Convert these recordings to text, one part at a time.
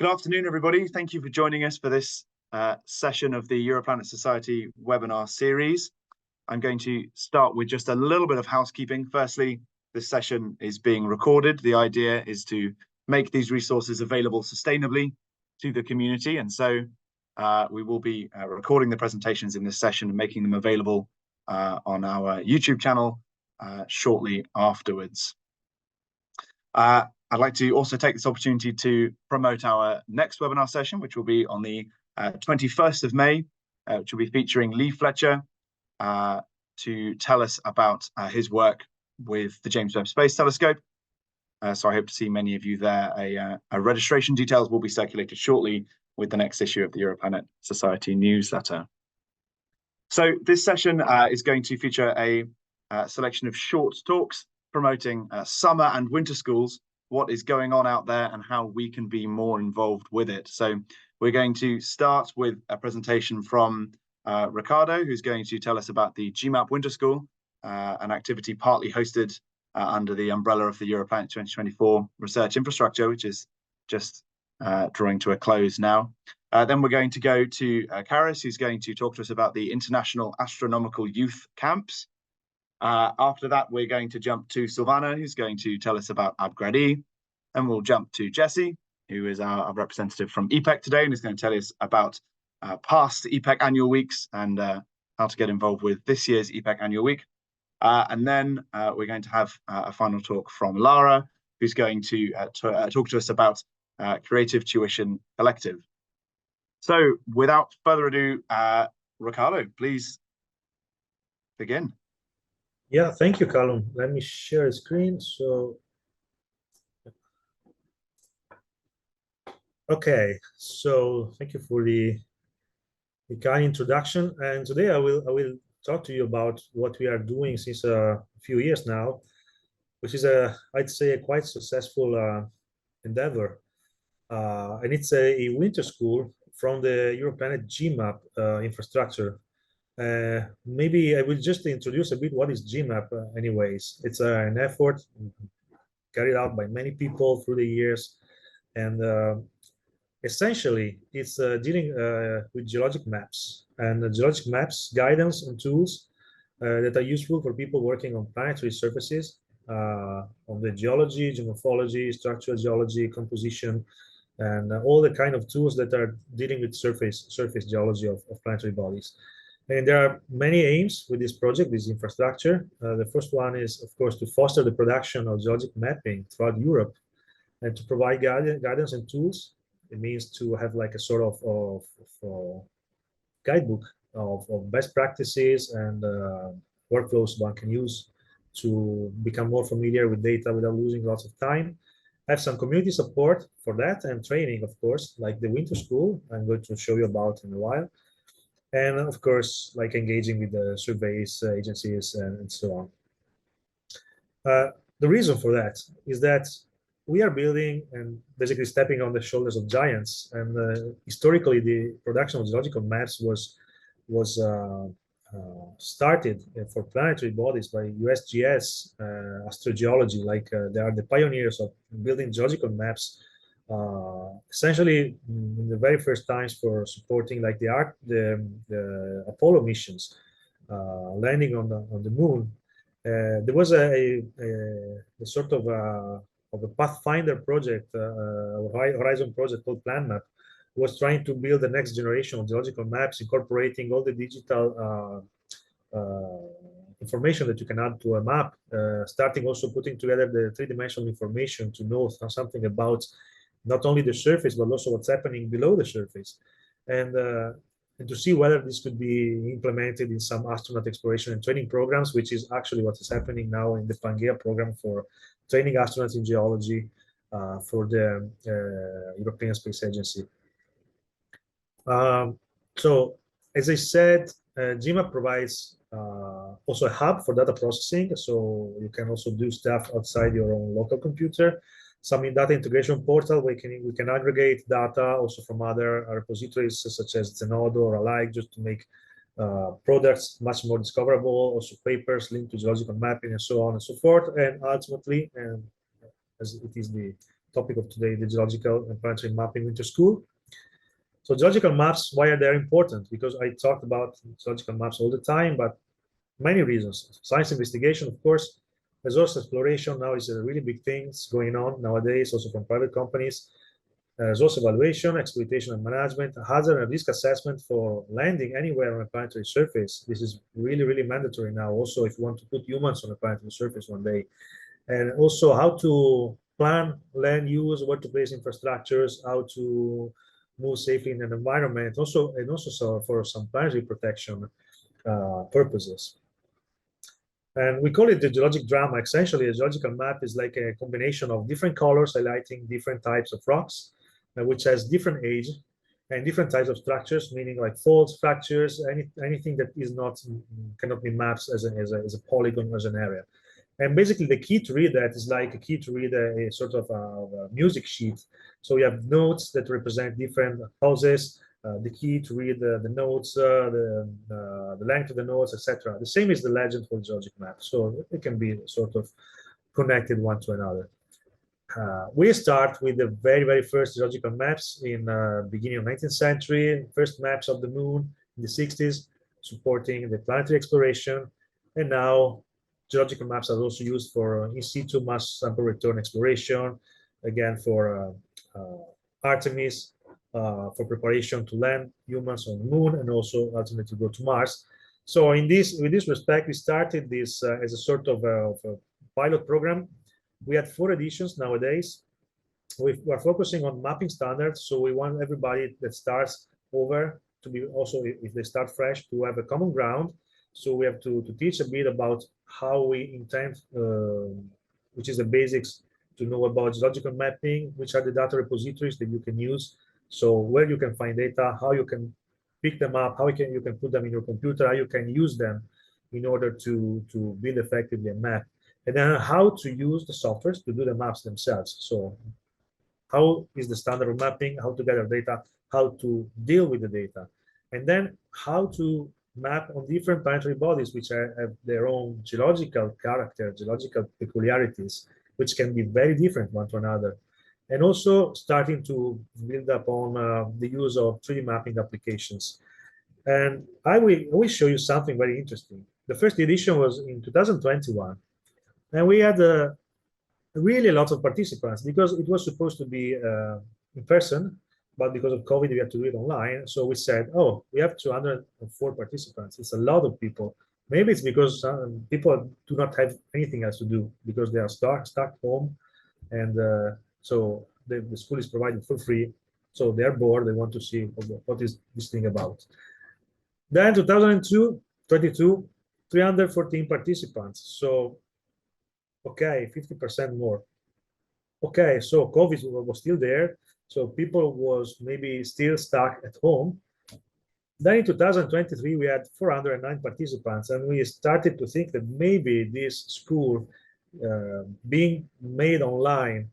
Good afternoon, everybody. Thank you for joining us for this session of the Europlanet Society webinar series. I'm going to start with just a little bit of housekeeping. Firstly, this session is being recorded. The idea is to make these resources available sustainably to the community. And so we will be recording the presentations in this session and making them available on our YouTube channel shortly afterwards. I'd like to also take this opportunity to promote our next webinar session, which will be on the 21st of May, which will be featuring Lee Fletcher to tell us about his work with the James Webb Space Telescope. So I hope to see many of you there. Registration details will be circulated shortly with the next issue of the Europlanet Society newsletter. So this session is going to feature a selection of short talks promoting summer and winter schools, what is going on out there and how we can be more involved with it. So we're going to start with a presentation from Riccardo, who's going to tell us about the GMAP Winter School, an activity partly hosted under the umbrella of the Europlanet 2024 research infrastructure, which is just drawing to a close now. Then we're going to go to Carys, who's going to talk to us about the International Astronomical Youth Camps. After that, we're going to jump to Silvana, who's going to tell us about AbGradE. And we'll jump to Jessie, who is our representative from EPEC today, and is going to tell us about past EPEC Annual Weeks and how to get involved with this year's EPEC Annual Week. And then we're going to have a final talk from Lara, who's going to talk to us about Creative Tuition Collective. So without further ado, Riccardo, please begin. Yeah, thank you, Callum. Let me share a screen. Okay, so thank you for the kind introduction. And today I will talk to you about what we are doing since a few years now, which is I'd say a quite successful endeavor. And it's a winter school from the Europlanet GMAP infrastructure. Maybe I will just introduce a bit what is GMAP anyways. It's an effort carried out by many people through the years, and essentially it's dealing with geologic maps and geologic maps, guidance and tools that are useful for people working on planetary surfaces, on the geology, geomorphology, structural geology, composition, and all the kind of tools that are dealing with surface geology of planetary bodies. And there are many aims with this project, this infrastructure. The first one is, of course, to foster the production of geologic mapping throughout Europe and to provide guidance and tools. It means to have like a sort of guidebook of best practices and workflows one can use to become more familiar with data without losing lots of time. Have some community support for that and training, of course, like the winter school I'm going to show you about in a while. And of course, like engaging with the surveys, agencies, and so on. The reason for that is that we are building and basically stepping on the shoulders of giants. And historically, the production of geological maps was started for planetary bodies by USGS astrogeology. Like they are the pioneers of building geological maps. Essentially in the very first times for supporting like the Apollo missions landing on the moon. There was a sort of a pathfinder project, horizon project called PlanMap, was trying to build the next generation of geological maps, incorporating all the digital information that you can add to a map, starting also putting together the three-dimensional information to know something about not only the surface, but also what's happening below the surface. And to see whether this could be implemented in some astronaut exploration and training programs, which is actually what is happening now in the Pangea program for training astronauts in geology for the European Space Agency. So, as I said, GMAP provides also a hub for data processing, so you can also do stuff outside your own local computer. Some data integration portal where we can aggregate data also from other repositories such as Zenodo or alike, just to make products much more discoverable, also papers linked to geological mapping and so on and so forth. And ultimately, and as it is the topic of today, the Geological and Planetary Mapping Winter School. So geological maps, why are they important? Because I talked about geological maps all the time, but many reasons. Science investigation, of course, resource exploration now is a really big thing going on nowadays, also from private companies. Resource evaluation, exploitation and management, hazard and risk assessment for landing anywhere on a planetary surface. This is really, really mandatory now. Also, if you want to put humans on a planetary surface one day. And also how to plan land use, where to place infrastructures, how to move safely in an environment, also for some planetary protection purposes. And we call it the geologic drama. Essentially, a geological map is like a combination of different colors highlighting different types of rocks, which has different age and different types of structures, meaning like faults, fractures, anything that is not cannot be mapped as a polygon, as an area. And basically, the key to read that is like a key to read a sort of a music sheet. So you have notes that represent different houses. The key to read the notes, the length of the notes, etc. The same is the legend for the geologic map. So it can be sort of connected one to another. We start with the very, very first geological maps in beginning of 19th century, first maps of the moon in the 60s, supporting the planetary exploration. And now geological maps are also used for in situ mass sample return exploration, again for Artemis, for preparation to land humans on the moon and also ultimately to go to Mars. So in this respect, we started this as a sort of a pilot program. We had 4 editions nowadays. We are focusing on mapping standards. So we want everybody that starts over to be also, if they start fresh, to have a common ground. So we have to teach a bit about how we intend, which is the basics, to know about geological mapping, which are the data repositories that you can use. So where you can find data, how you can pick them up, how you can put them in your computer, how you can use them in order to build effectively a map. And then how to use the softwares to do the maps themselves. So how is the standard of mapping, how to gather data, how to deal with the data, and then how to map on different planetary bodies which have their own geological character, geological peculiarities, which can be very different one to another. And also starting to build upon the use of 3D mapping applications. And I will show you something very interesting. The first edition was in 2021. And we had really a lot of participants because it was supposed to be in person, but because of COVID, we had to do it online. So we said, oh, we have 204 participants. It's a lot of people. Maybe it's because people do not have anything else to do because they are stuck home. And so the school is provided for free. So they're bored. They want to see what is this thing about. Then 2022, 314 participants. So okay, 50% more. Okay, so COVID was still there. So people was maybe still stuck at home. Then in 2023, we had 409 participants, and we started to think that maybe this school being made online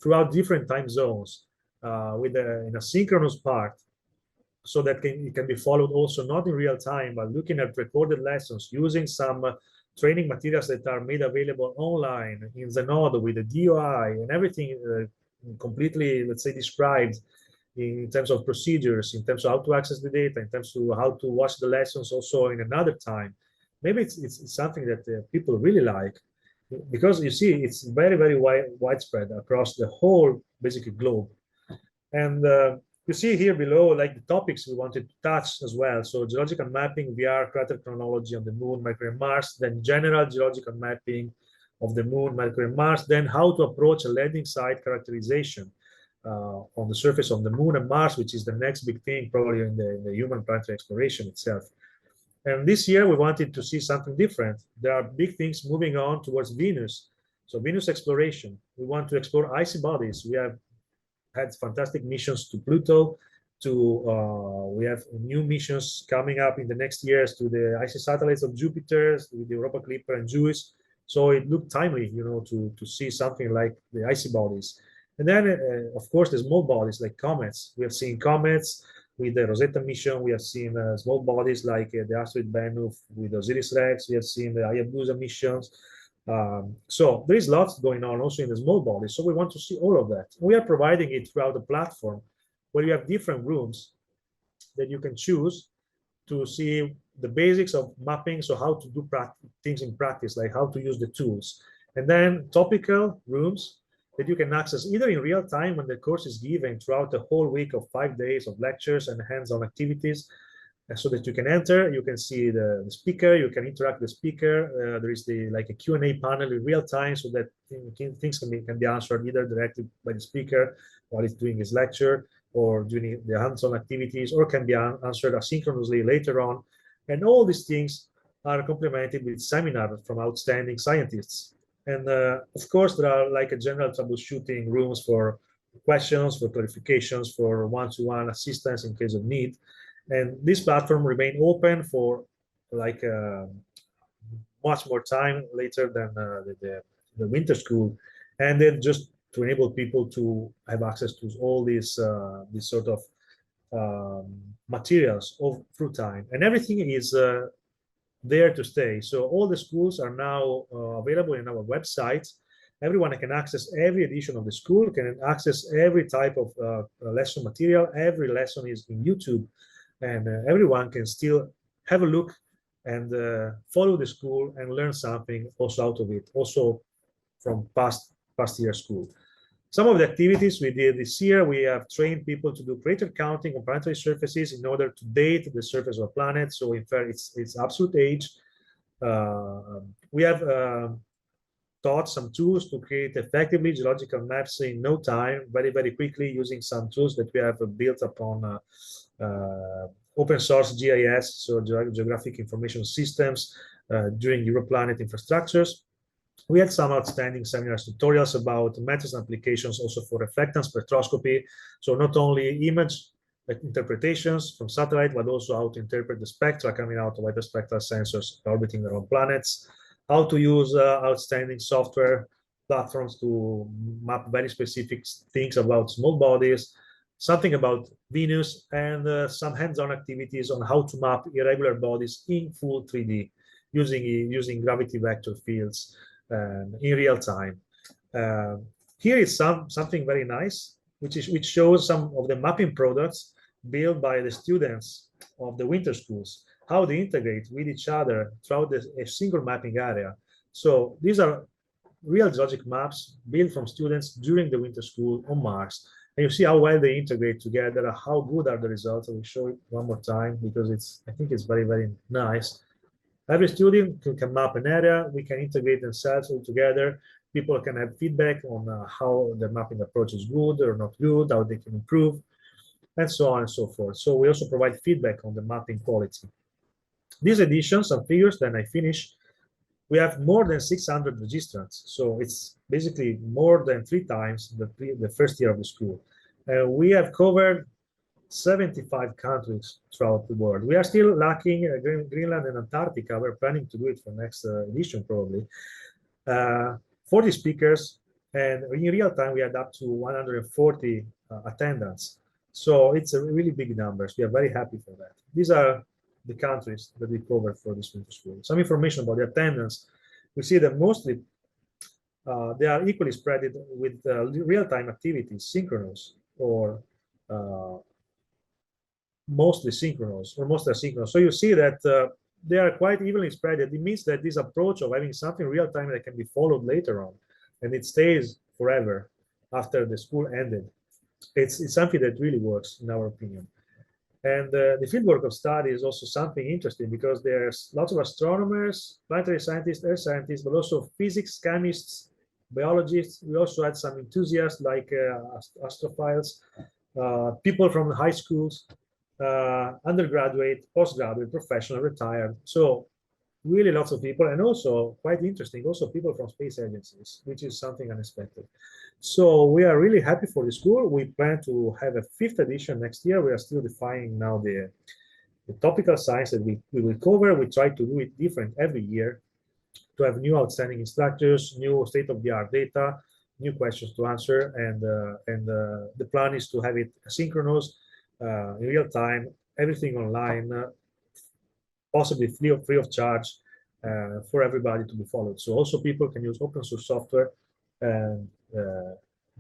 throughout different time zones with in a synchronous part, so that it can be followed also not in real time, but looking at recorded lessons, using some training materials that are made available online in Zenodo with the DOI and everything completely, let's say, described in terms of procedures, in terms of how to access the data, in terms of how to watch the lessons also in another time. Maybe it's something that people really like, because you see, it's very, very widespread across the whole, basically, globe. And you see here below, like the topics we wanted to touch as well. So geological mapping, VR, crater chronology on the moon, Mercury and Mars, then general geological mapping of the moon, Mercury and Mars, then how to approach a landing site characterization on the surface of the moon and Mars, which is the next big thing probably in the human planetary exploration itself. And this year we wanted to see something different. There are big things moving on towards Venus. So Venus exploration, we want to explore icy bodies. We have had fantastic missions to Pluto, we have new missions coming up in the next years to the icy satellites of Jupiter, with the Europa Clipper and JUICE. So it looked timely, you know, to see something like the icy bodies. And then, of course, the small bodies like comets. We have seen comets with the Rosetta mission. We have seen small bodies like the asteroid Bennu with Osiris-Rex. We have seen the Hayabusa missions. So there is lots going on also in the small bodies. So we want to see all of that. We are providing it throughout the platform where you have different rooms that you can choose to see the basics of mapping. So how to do things in practice, like how to use the tools. And then topical rooms that you can access either in real time when the course is given throughout the whole week of 5 days of lectures and hands-on activities, so that you can enter, you can see the speaker, you can interact with the speaker. There is like a Q&A panel in real time, so that things can be answered either directly by the speaker while he's doing his lecture, or during the hands-on activities, or can be answered asynchronously later on. And all these things are complemented with seminars from outstanding scientists. And of course, there are like a general troubleshooting rooms for questions, for clarifications, for one-to-one assistance in case of need. And this platform remain open for like much more time later than the winter school, and then just to enable people to have access to all these sort of materials through time, and everything is there to stay. So all the schools are now available in our website. Everyone can access every edition of the school, can access every type of lesson material. Every lesson is in YouTube, and everyone can still have a look and follow the school and learn something also out of it, also from past year school. Some of the activities we did this year, we have trained people to do crater counting on planetary surfaces in order to date the surface of a planet, so in fact its absolute age. We have taught some tools to create effectively geological maps in no time, very quickly, using some tools that we have built upon open source GIS, so geographic information systems, during Europlanet infrastructures. We had some outstanding seminars, tutorials about methods and applications also for reflectance spectroscopy. So not only image interpretations from satellite, but also how to interpret the spectra coming out of hyperspectral sensors orbiting around planets, how to use outstanding software platforms to map very specific things about small bodies, something about Venus, and some hands-on activities on how to map irregular bodies in full 3D using gravity vector fields in real time. Here is something very nice, which shows some of the mapping products built by the students of the winter schools, how they integrate with each other throughout a single mapping area. So these are real geologic maps built from students during the winter school on Mars. And you see how well they integrate together, how good are the results. I will show it one more time because I think it's very nice. Every student can map an area. We can integrate themselves all together. People can have feedback on how the mapping approach is good or not good, how they can improve, and so on and so forth. So we also provide feedback on the mapping quality. This edition, some figures, then I finish. We have more than 600 registrants. So it's basically more than 3 times the first year of the school. We have covered 75 countries throughout the world. We are still lacking Greenland and Antarctica. We're planning to do it for next edition probably. 40 speakers, and in real time we had up to 140 attendants. So it's a really big numbers. We are very happy for that. These are the countries that we covered for this winter school. Some information about the attendance. We see that mostly they are equally spread with real-time activities, synchronous or mostly synchronous or mostly asynchronous. So you see that they are quite evenly spread. It means that this approach of having something real time that can be followed later on, and it stays forever after the school ended, it's something that really works in our opinion. And the fieldwork of study is also something interesting because there's lots of astronomers, planetary scientists, earth scientists, but also physics, chemists, biologists. We also had some enthusiasts like astrophiles, people from high schools, undergraduate, postgraduate, professional, retired. So really lots of people, and also quite interesting, also people from space agencies, which is something unexpected. So we are really happy for the school. We plan to have a 5th edition next year. We are still defining now the topical science that we will cover. We try to do it different every year to have new outstanding instructors, new state-of-the-art data, new questions to answer, and the plan is to have it asynchronous, in real time, everything online, possibly free of charge, for everybody to be followed. So also people can use open source software and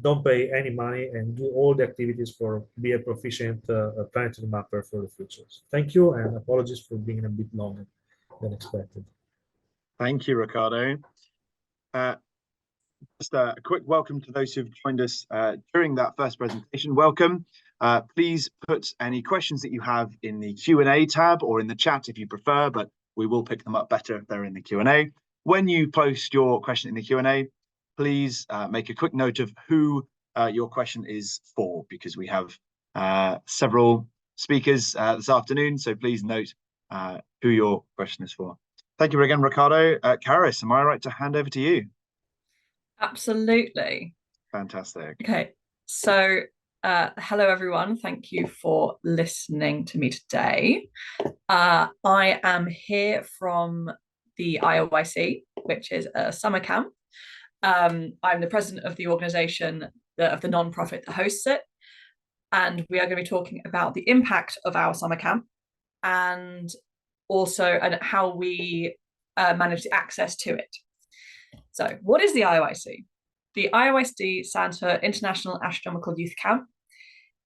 don't pay any money and do all the activities for be a proficient planetary mapper for the future. So thank you, and apologies for being a bit longer than expected. Thank you, Riccardo. Just a quick welcome to those who've joined us during that first presentation. Welcome. Please put any questions that you have in the Q&A tab or in the chat if you prefer, but we will pick them up better if they're in the Q&A. When you post your question in the Q&A, please make a quick note of who your question is for, because we have several speakers this afternoon, so please note who your question is for. Thank you again, Riccardo. Carys, am I right to hand over to you? Absolutely. Fantastic. Okay, so hello everyone. Thank you for listening to me today. I am here from the IAYC, which is a summer camp. I'm the president of the organisation, of the non-profit that hosts it, and we are going to be talking about the impact of our summer camp and also how we manage the access to it. So what is the IAYC? The IAYC stands for International Astronomical Youth Camp.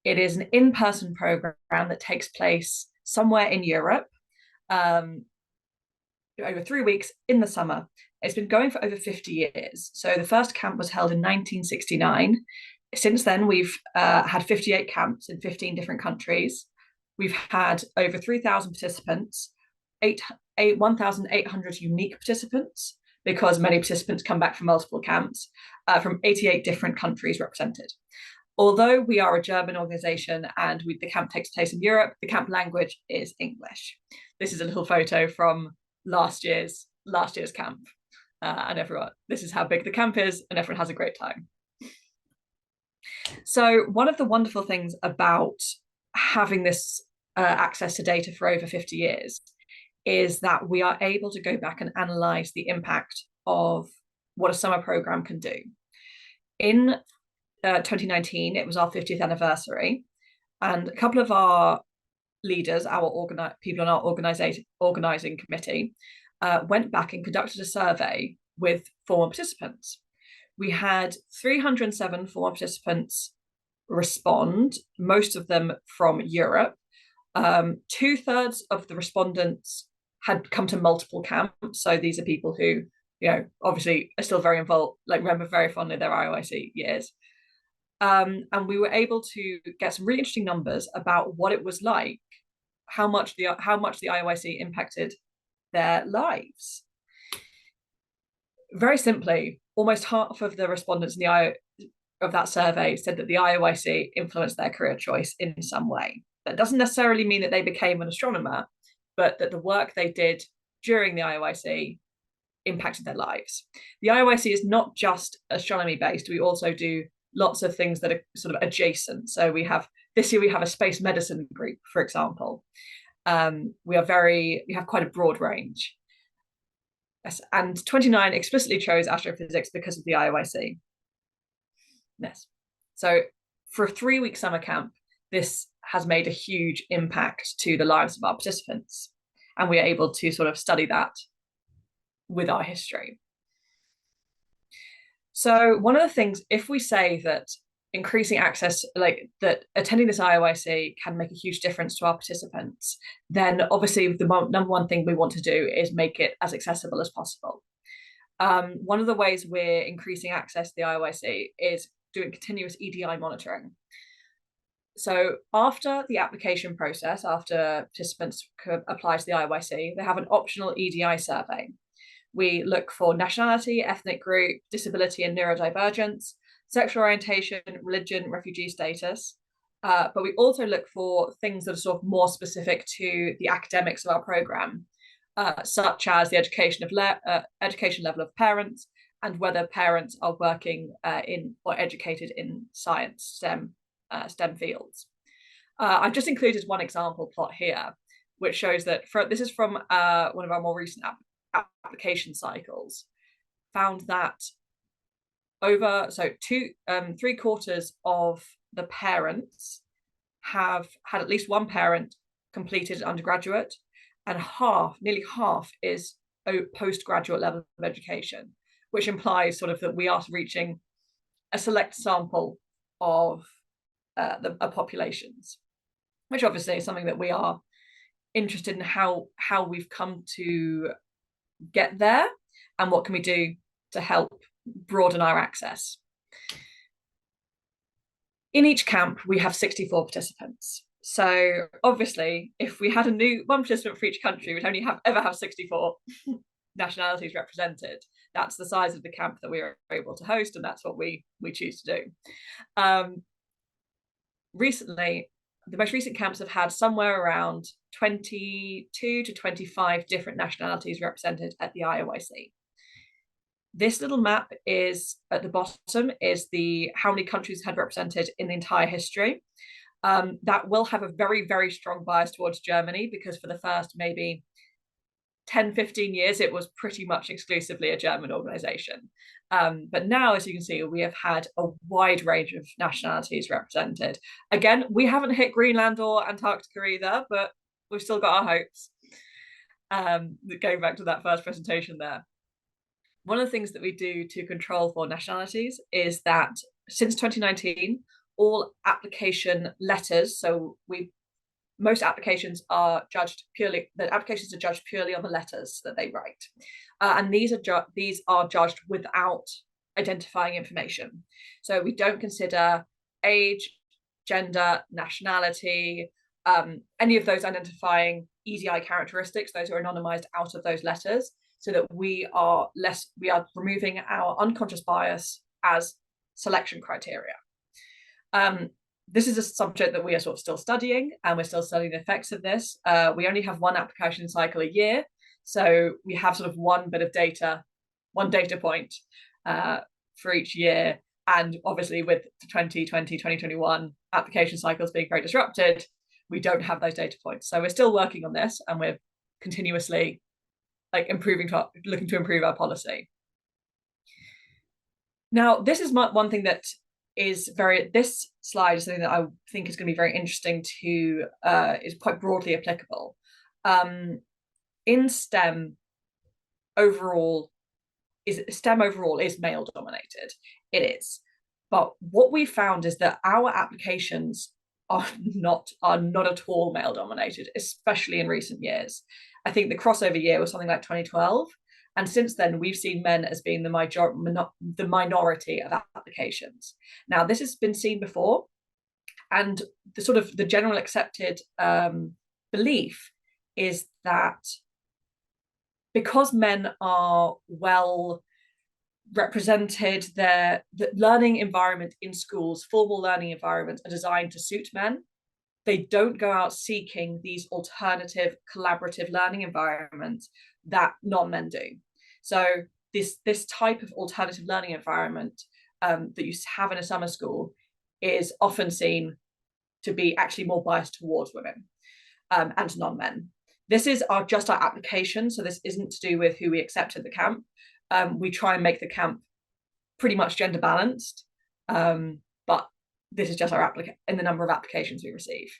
It is an in-person program that takes place somewhere in Europe over 3 weeks in the summer. It's been going for over 50 years. So the first camp was held in 1969. Since then, we've had 58 camps in 15 different countries. We've had over 3,000 participants, 1,800 unique participants, because many participants come back from multiple camps from 88 different countries represented. Although we are a German organisation and the camp takes place in Europe, the camp language is English. This is a little photo from last year's camp, and everyone. This is how big the camp is, and everyone has a great time. So one of the wonderful things about having this access to data for over 50 years is that we are able to go back and analyse the impact of what a summer programme can do. In 2019, it was our 50th anniversary, and a couple of our leaders, people on our organising committee, went back and conducted a survey with former participants. We had 307 former participants respond, most of them from Europe. 2/3 of the respondents had come to multiple camps. So these are people who, obviously are still very involved, remember very fondly their IAYC years. And we were able to get some really interesting numbers about what it was like, how much the IAYC impacted their lives. Very simply, almost half of the respondents of that survey said that the IAYC influenced their career choice in some way. That doesn't necessarily mean that they became an astronomer, but that the work they did during the IAYC impacted their lives. The IAYC is not just astronomy based. We also do lots of things that are sort of adjacent. So this year we have a space medicine group, for example. We have quite a broad range. Yes, and 29 explicitly chose astrophysics because of the IAYC. Yes. So for a 3-week summer camp, this has made a huge impact to the lives of our participants. And we are able to sort of study that with our history. So one of the things, if we say that increasing access, that attending this IAYC can make a huge difference to our participants, then obviously the number one thing we want to do is make it as accessible as possible. One of the ways we're increasing access to the IAYC is doing continuous EDI monitoring. So after the application process, after participants apply to the IAYC, they have an optional EDI survey. We look for nationality, ethnic group, disability and neurodivergence, sexual orientation, religion, refugee status. But we also look for things that are sort of more specific to the academics of our programme, such as the education level of parents and whether parents are working in or educated in science, STEM fields. I've just included one example plot here, which shows that this is from one of our more recent application cycles, found that three-quarters of the parents have had at least one parent completed undergraduate, and nearly half is postgraduate level of education, which implies sort of that we are reaching a select sample of the populations, which obviously is something that we are interested in how we've come to get there and what can we do to help broaden our access. In each camp, we have 64 participants. So obviously, if we had a new one participant for each country, we'd only ever have 64 nationalities represented. That's the size of the camp that we are able to host, and that's what we choose to do. Recently, the most recent camps have had somewhere around 22 to 25 different nationalities represented at the IAYC. This little map is at the bottom is how many countries had represented in the entire history. That will have a very, very strong bias towards Germany, because for the first maybe 10, 15 years, it was pretty much exclusively a German organization. But now, as you can see, we have had a wide range of nationalities represented. Again, we haven't hit Greenland or Antarctica either, but we've still got our hopes. Going back to that first presentation there. One of the things that we do to control for nationalities is that since 2019, all application letters, so most applications are judged purely, the applications are judged purely on the letters that they write. And these are judged without identifying information. So we don't consider age, gender, nationality, any of those identifying EDI characteristics. Those are anonymized out of those letters, so that we are removing our unconscious bias as selection criteria. This is a subject that we are sort of still studying, and we're still studying the effects of this. We only have one application cycle a year, so we have sort of one bit of data, one data point for each year. And obviously with the 2020, 2021 application cycles being very disrupted, we don't have those data points. So we're still working on this, and we're continuously looking to improve our policy. Now, this is one thing that this slide is something that I think is going to be very interesting to, is quite broadly applicable. In STEM overall is male dominated. It is. But what we found is that our applications are not at all male dominated, especially in recent years. I think the crossover year was something like 2012. And since then, we've seen men as being the minority of applications. Now, this has been seen before, and the general accepted belief is that because men are well represented, the learning environment in schools, formal learning environments, are designed to suit men. They don't go out seeking these alternative collaborative learning environments that non-men do. So this type of alternative learning environment that you have in a summer school is often seen to be actually more biased towards women and non-men. This is just our application, so this isn't to do with who we accept at the camp. We try and make the camp pretty much gender balanced, but this is just our in the number of applications we receive.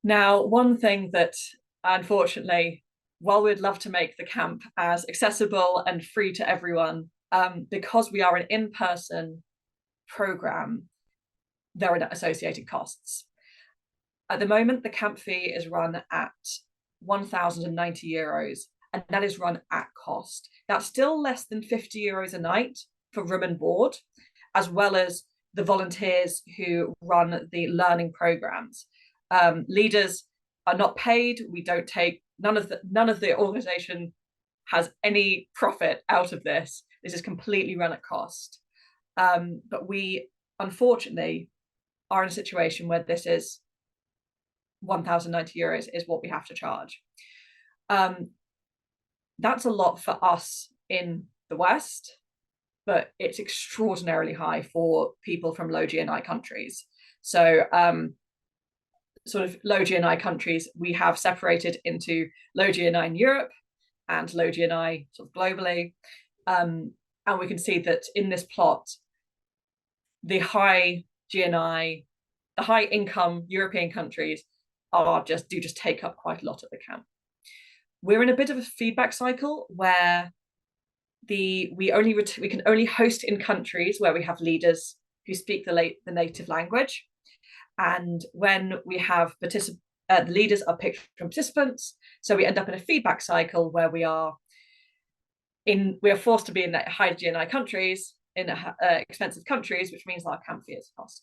Now, one thing that unfortunately, while we'd love to make the camp as accessible and free to everyone, because we are an in-person program, there are associated costs. At the moment, the camp fee is run at €1,090, and that is run at cost. That's still less than €50 a night for room and board, as well as the volunteers who run the learning programs. Leaders are not paid. We don't take, none of the organization has any profit out of this. This is completely run at cost. But we, unfortunately, are in a situation where this is €1,090 is what we have to charge. That's a lot for us in the West, but it's extraordinarily high for people from low GNI countries. So sort of low GNI countries, we have separated into low GNI in Europe and low GNI sort of globally. And we can see that in this plot, the high GNI, the high income European countries do just take up quite a lot of the camp. we're in a bit of a feedback cycle where we can only host in countries where we have leaders who speak the native language, and when we have the leaders are picked from participants, so we end up in a feedback cycle where we are forced to be in high GNI countries, in expensive countries, which means our camp fee is cost.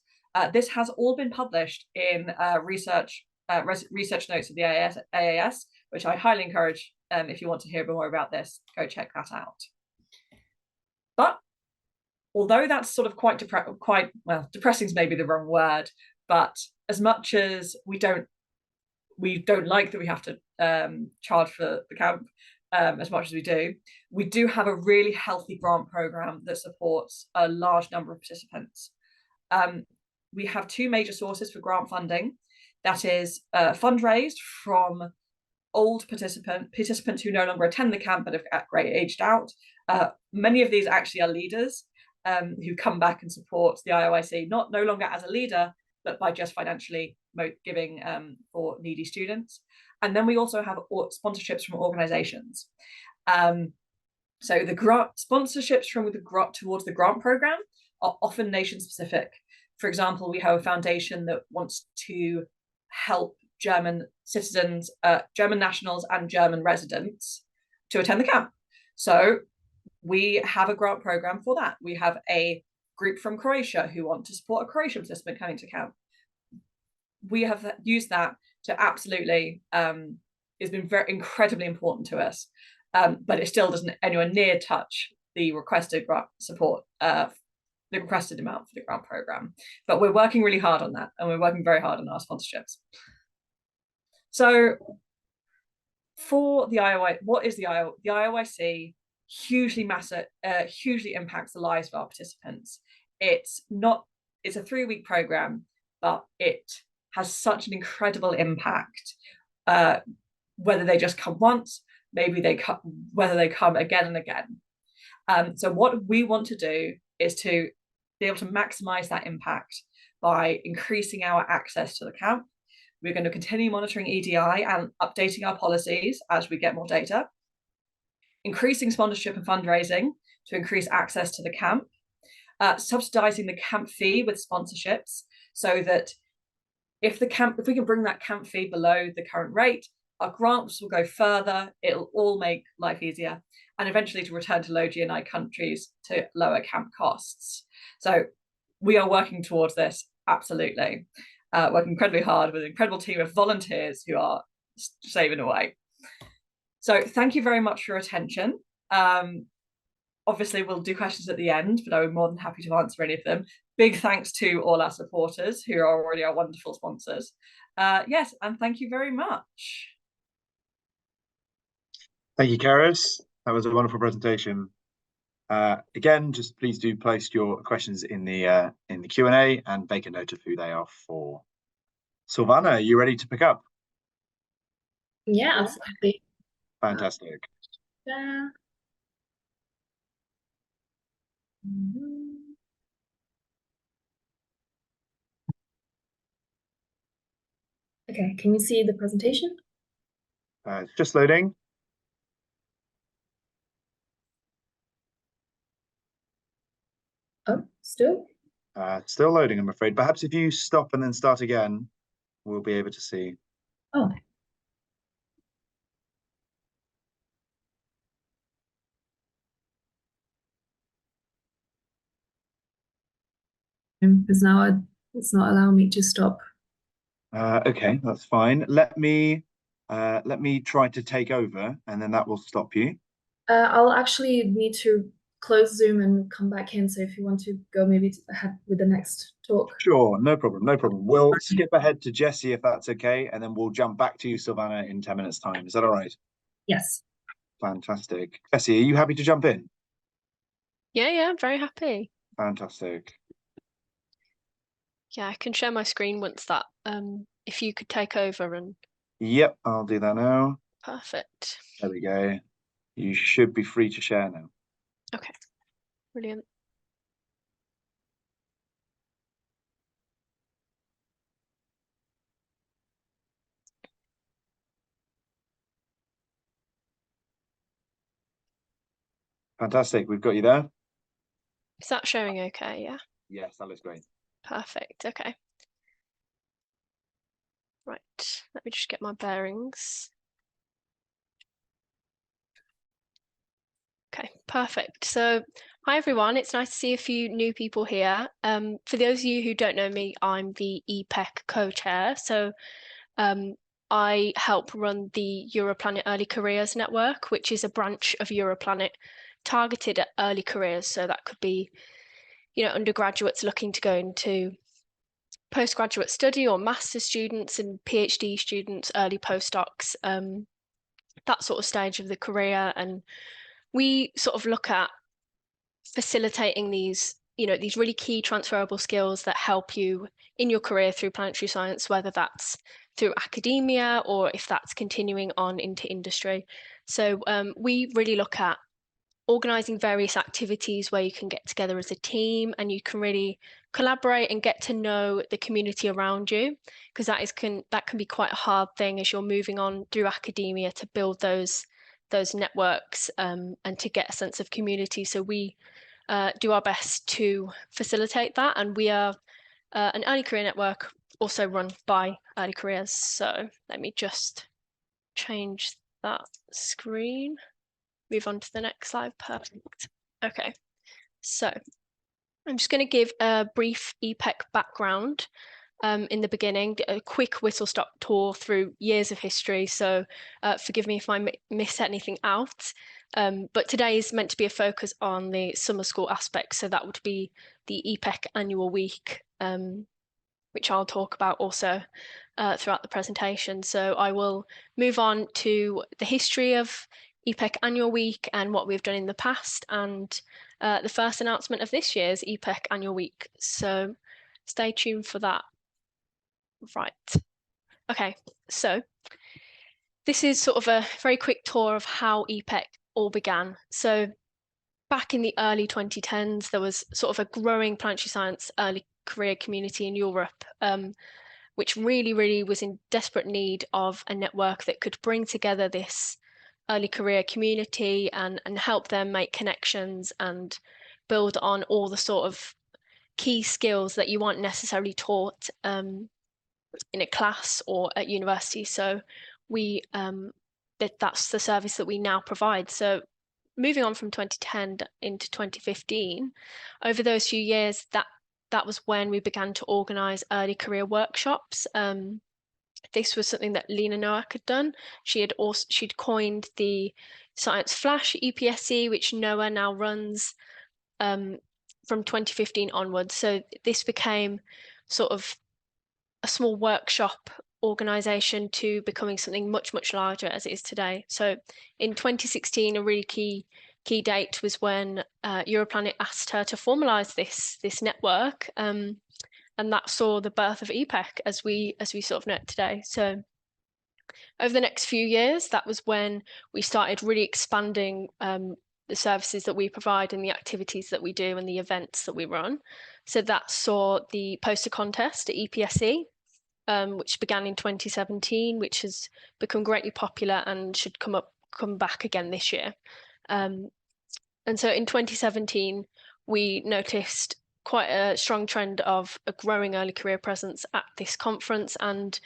This has all been published in research notes of the AAS, which I highly encourage. If you want to hear more about this, go check that out. But although that's sort of quite depressing is maybe the wrong word, but as much as we don't like that we have to charge for the camp as much as we do have a really healthy grant program that supports a large number of participants. We have two major sources for grant funding. That is fundraised from old participants who no longer attend the camp but have aged out. Many of these actually are leaders who come back and support the IAYC, no longer as a leader, but by just financially giving for needy students. And then we also have sponsorships from organizations. So the sponsorships towards the grant program are often nation specific. For example, we have a foundation that wants to help German citizens, German nationals and German residents to attend the camp. So we have a grant program for that. We have a group from Croatia who want to support a Croatian participant coming to camp. We have used that to absolutely, it's been incredibly important to us, but it still doesn't anywhere near touch the requested grant support, the requested amount for the grant program. But we're working really hard on that, and we're working very hard on our sponsorships. So for the IAYC, what is the IAYC? The IAYC hugely impacts the lives of our participants. It's a 3-week program, but it has such an incredible impact. Whether they just come once, whether they come again and again. So what we want to do is to be able to maximize that impact by increasing our access to the camp. We're going to continue monitoring EDI and updating our policies as we get more data, increasing sponsorship and fundraising to increase access to the camp, subsidizing the camp fee with sponsorships so that if we can bring that camp fee below the current rate, our grants will go further, it'll all make life easier, and eventually to return to low GNI countries to lower camp costs. So we are working towards this, absolutely. Working incredibly hard with an incredible team of volunteers who are saving away. So thank you very much for your attention. Obviously, we'll do questions at the end, but I would be more than happy to answer any of them. Big thanks to all our supporters who are already our wonderful sponsors. Yes, and thank you very much. Thank you, Carys. That was a wonderful presentation. Again, just please do post your questions in the Q&A and make a note of who they are for. Silvana, are you ready to pick up? Yeah, absolutely. Fantastic. Okay, can you see the presentation? Just loading. Oh, still? Still loading, I'm afraid. Perhaps if you stop and then start again, we'll be able to see. Oh. Because now it's not allowing me to stop. Okay, that's fine. Let me try to take over, and then that will stop you. I'll actually need to close Zoom and come back in. So if you want to go maybe ahead with the next talk. Sure, no problem, no problem. We'll skip ahead to Jessie if that's okay, and then we'll jump back to you, Silvana, in 10 minutes' time. Is that all right? Yes. Fantastic. Jessie, are you happy to jump in? Yeah, I'm very happy. Fantastic. Yeah, I can share my screen once that, if you could take over and... Yep, I'll do that now. Perfect. There we go. You should be free to share now. Okay, brilliant. Fantastic. We've got you there. Is that showing okay? Yeah. Yes, that looks great. Perfect. Okay. Right. Let me just get my bearings. Okay, perfect. So, hi everyone. It's nice to see a few new people here. For those of you who don't know me, I'm the EPEC co-chair. So, I help run the Europlanet Early Careers Network, which is a branch of Europlanet targeted at early careers. So that could be, undergraduates looking to go into postgraduate study, or master's students and PhD students, early postdocs, that sort of stage of the career. And we sort of look at facilitating these really key transferable skills that help you in your career through planetary science, whether that's through academia or if that's continuing on into industry. So we really look at organizing various activities where you can get together as a team and you can really collaborate and get to know the community around you, because that can be quite a hard thing as you're moving on through academia, to build those networks and to get a sense of community. So we do our best to facilitate that, and we are an early career network also run by early careers. So let me just change that screen. Move on to the next slide. Perfect. Okay, so I'm just going to give a brief EPEC background in the beginning, a quick whistle-stop tour through years of history. So forgive me if I miss anything out. But today is meant to be a focus on the summer school aspect. So that would be the EPEC Annual Week, which I'll talk about also throughout the presentation. So I will move on to the history of EPEC Annual Week and what we've done in the past, and the first announcement of this year's EPEC Annual Week. So stay tuned for that. Right. Okay, so this is sort of a very quick tour of how EPEC all began. So back in the early 2010s, there was sort of a growing planetary science early career community in Europe, which really was in desperate need of a network that could bring together this early career community and help them make connections and build on all the sort of key skills that you aren't necessarily taught in a class or at university. So we that's the service that we now provide. So moving on from 2010 into 2015, over those few years, that was when we began to organize early career workshops. This was something that Lena Noack had done. She'd coined the Science Flash EPSC, which Noah now runs from 2015 onwards. So this became sort of a small workshop organization to becoming something much larger as it is today. So in 2016, a really key date was when Europlanet asked her to formalize this network, and that saw the birth of EPEC as we sort of know it today. So over the next few years, that was when we started really expanding the services that we provide and the activities that we do and the events that we run. So that saw the poster contest at EPSC, which began in 2017, which has become greatly popular and should come back again this year. And so in 2017, we noticed quite a strong trend of a growing early career presence at this conference and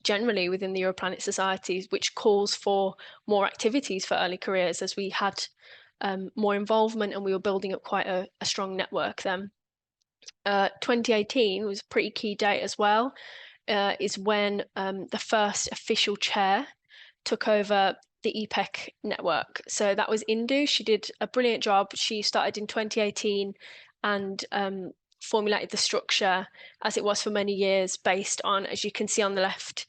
generally within the Europlanet societies, which calls for more activities for early careers as we had more involvement and we were building up quite a strong network then. 2018 was a pretty key date as well, is when the first official chair took over the EPEC network. So that was Indu. She did a brilliant job. She started in 2018 and formulated the structure as it was for many years, based on, as you can see on the left,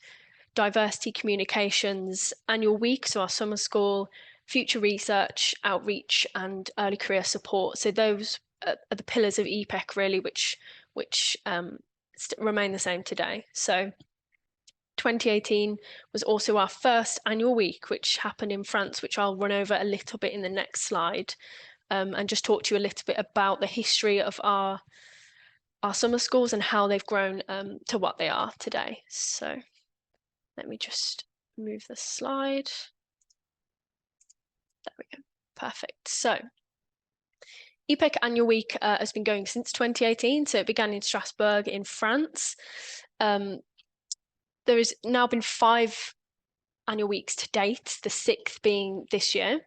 diversity communications, annual week, so our summer school, future research, outreach, and early career support. So those are the pillars of EPEC really, which remain the same today. So 2018 was also our first annual week, which happened in France, which I'll run over a little bit in the next slide, and just talk to you a little bit about the history of our summer schools and how they've grown to what they are today. So let me just move the slide. There we go. Perfect. So EPEC Annual Week has been going since 2018, so it began in Strasbourg in France. There has now been 5 annual weeks to date, the 6th being this year.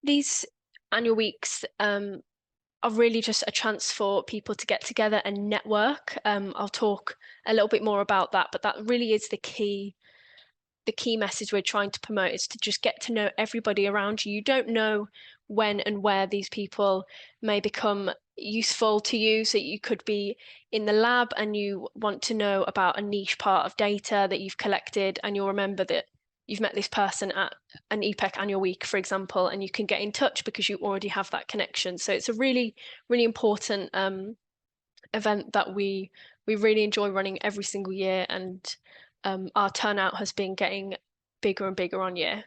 These annual weeks are really just a chance for people to get together and network. I'll talk a little bit more about that, but that really is the key message we're trying to promote, is to just get to know everybody around you. You don't know when and where these people may become useful to you. So you could be in the lab and you want to know about a niche part of data that you've collected, and you'll remember that you've met this person at an EPEC Annual Week, for example, and you can get in touch because you already have that connection. So it's a really, really important event that we really enjoy running every single year, and our turnout has been getting bigger and bigger on year.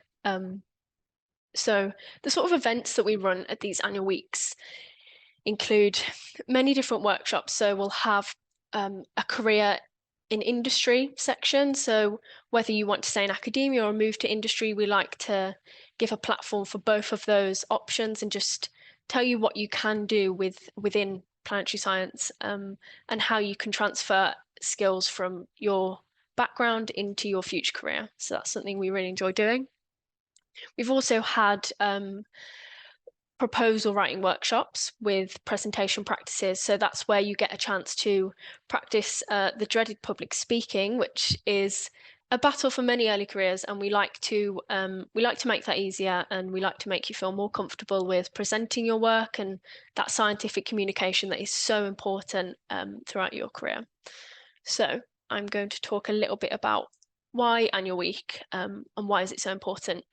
So the sort of events that we run at these annual weeks include many different workshops. So we'll have a career in industry section. So whether you want to stay in academia or move to industry, we like to give a platform for both of those options and just tell you what you can do within planetary science, and how you can transfer skills from your background into your future career. So that's something we really enjoy doing. We've also had proposal writing workshops with presentation practices. So that's where you get a chance to practice the dreaded public speaking, which is a battle for many early careers, and we like to make that easier, and we like to make you feel more comfortable with presenting your work and that scientific communication that is so important throughout your career. So I'm going to talk a little bit about why Annual Week and why is it so important.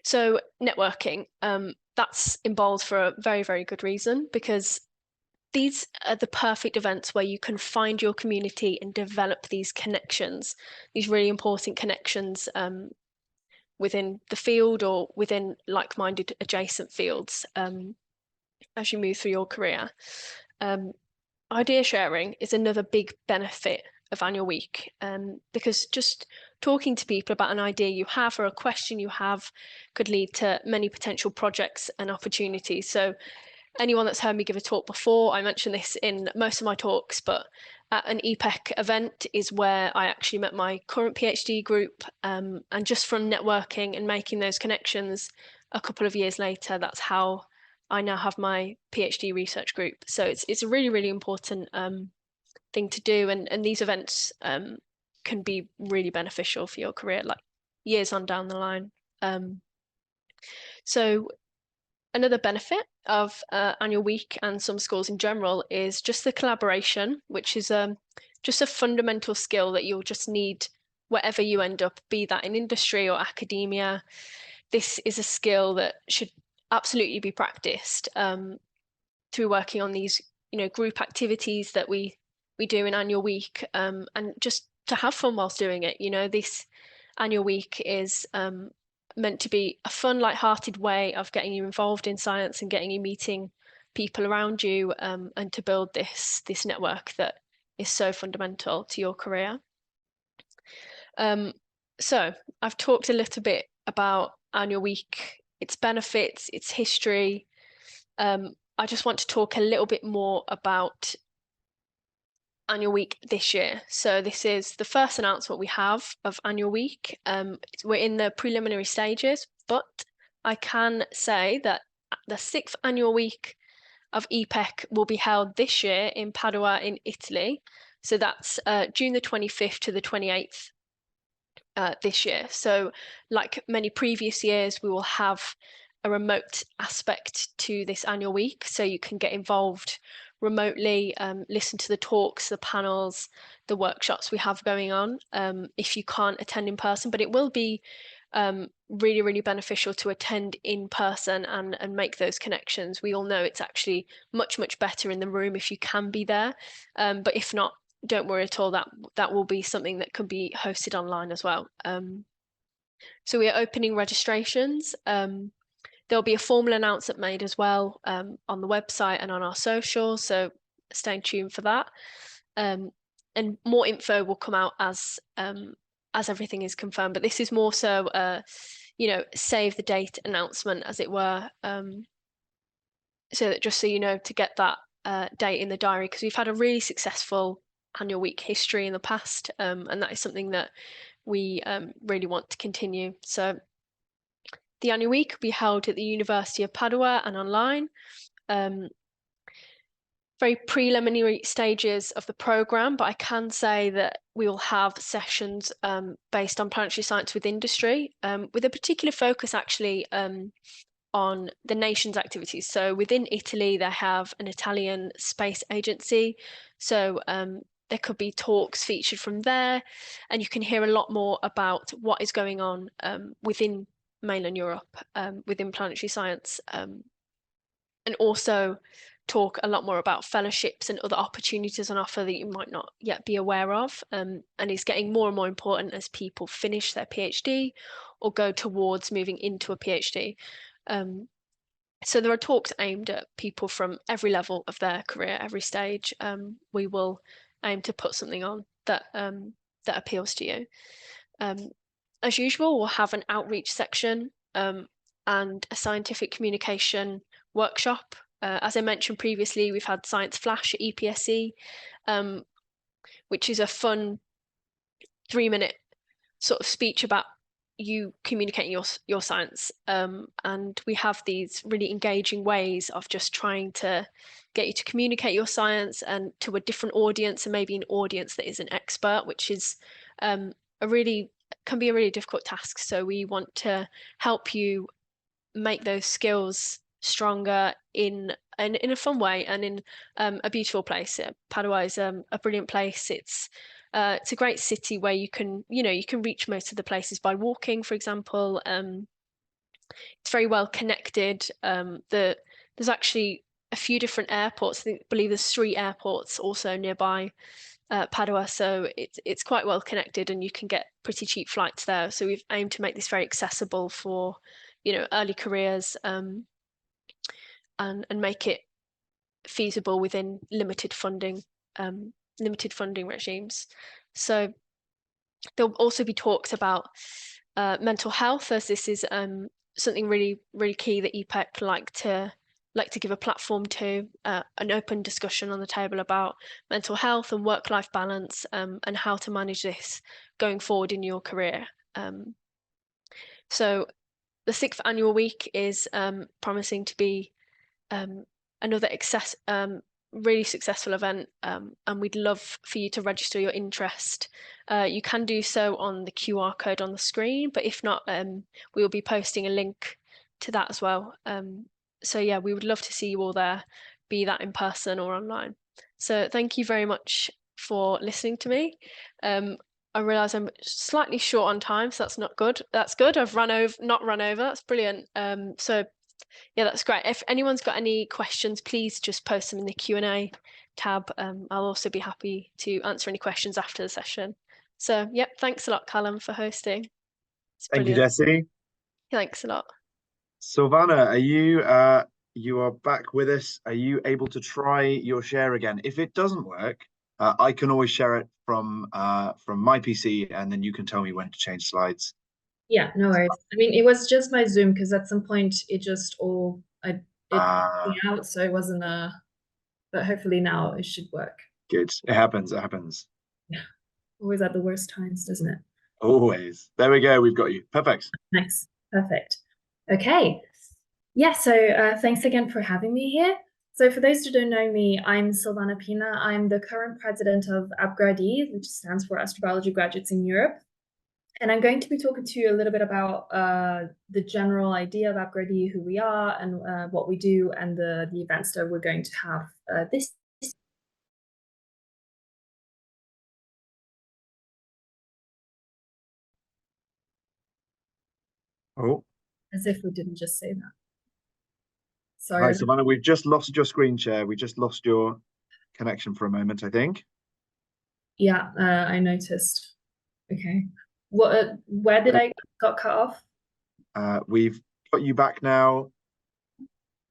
So networking, that's involved for a very, very good reason, because these are the perfect events where you can find your community and develop these connections, these really important connections within the field or within like-minded adjacent fields as you move through your career. Idea sharing is another big benefit of Annual Week, because just talking to people about an idea you have or a question you have could lead to many potential projects and opportunities. So anyone that's heard me give a talk before, I mention this in most of my talks, but at an EPEC event is where I actually met my current PhD group, and just from networking and making those connections a couple of years later, that's how I now have my PhD research group. So it's a really, really important thing to do, and these events can be really beneficial for your career, like years on down the line. So another benefit of Annual Week and some schools in general is just the collaboration, which is just a fundamental skill that you'll just need wherever you end up, be that in industry or academia. This is a skill that should absolutely be practiced through working on these, group activities that we do in Annual Week, and just to have fun whilst doing it. This Annual Week is meant to be a fun, light-hearted way of getting you involved in science and getting you meeting people around you, and to build this network that is so fundamental to your career. So I've talked a little bit about Annual Week, its benefits, its history. I just want to talk a little bit more about Annual Week this year. So this is the first announcement we have of Annual Week. We're in the preliminary stages, but I can say that the 6th Annual Week of EPEC will be held this year in Padua in Italy. So that's June the 25th to the 28th this year. So like many previous years, we will have a remote aspect to this Annual Week, so you can get involved remotely, listen to the talks, the panels, the workshops we have going on if you can't attend in person. But it will be really, really beneficial to attend in person and make those connections. We all know it's actually much, much better in the room if you can be there. But if not, don't worry at all, that will be something that can be hosted online as well. So we are opening registrations. There'll be a formal announcement made as well on the website and on our socials, so stay tuned for that. And more info will come out as everything is confirmed. But this is more so, save the date announcement, as it were, so that just so you know to get that date in the diary, because we've had a really successful annual week history in the past, and that is something that we really want to continue. So the annual week will be held at the University of Padua and online. Very preliminary stages of the programme, but I can say that we will have sessions based on planetary science with industry, with a particular focus actually on the nation's activities. So within Italy, they have an Italian space agency. So there could be talks featured from there, and you can hear a lot more about what is going on within mainland Europe, within planetary science, and also talk a lot more about fellowships and other opportunities on offer that you might not yet be aware of, and it's getting more and more important as people finish their PhD or go towards moving into a PhD. So there are talks aimed at people from every level of their career, every stage. We will aim to put something on that that appeals to you. As usual, we'll have an outreach section and a scientific communication workshop. As I mentioned previously, we've had Science Flash at EPSC, which is a fun 3-minute sort of speech about you communicating your science, and we have these really engaging ways of just trying to get you to communicate your science and to a different audience, and maybe an audience that is an expert, which is can be a really difficult task. So we want to help you make those skills stronger in a fun way and in a beautiful place. Padua is a brilliant place. It's a great city where you can reach most of the places by walking, for example. It's very well connected. There's actually a few different airports. I believe there's 3 airports also nearby Padua, so it's quite well connected, and you can get pretty cheap flights there. So we've aimed to make this very accessible for early careers, and make it feasible within limited funding regimes. So there'll also be talks about mental health, as this is something really, really key that EPEC like to give a platform to, an open discussion on the table about mental health and work-life balance, and how to manage this going forward in your career. So the 6th annual week is promising to be another really successful event, and we'd love for you to register your interest. You can do so on the QR code on the screen, but if not, we will be posting a link to that as well. So yeah, we would love to see you all there, be that in person or online. So thank you very much for listening to me. I realise I'm slightly short on time, so that's not good. That's good. I've not run over. That's brilliant. So yeah, that's great. If anyone's got any questions, please just post them in the Q&A tab. I'll also be happy to answer any questions after the session. So yep, thanks a lot, Callum, for hosting. Thank you, Jessie. Thanks a lot. Silvana, you are back with us. Are you able to try your share again? If it doesn't work, I can always share it from my PC, and then you can tell me when to change slides. Yeah, no worries. I mean, it was just my Zoom, because at some point it just all it out, so it wasn't but hopefully now it should work. Good. It happens. It happens. Yeah. Always at the worst times, doesn't it? Always. There we go. We've got you. Perfect. Nice. Perfect. Okay. Yeah, so thanks again for having me here. So for those who don't know me, I'm Silvana Pinna. I'm the current president of AbGradE, which stands for Astrobiology Graduates in Europe. And I'm going to be talking to you a little bit about the general idea of AbGradE, who we are, and what we do, and the events that we're going to have this. Oh. As if we didn't just say that. Sorry. Hi, Silvana. We've just lost your screen share. We just lost your connection for a moment, I think. Yeah, I noticed. Okay. Where did I got cut off? We've got you back now.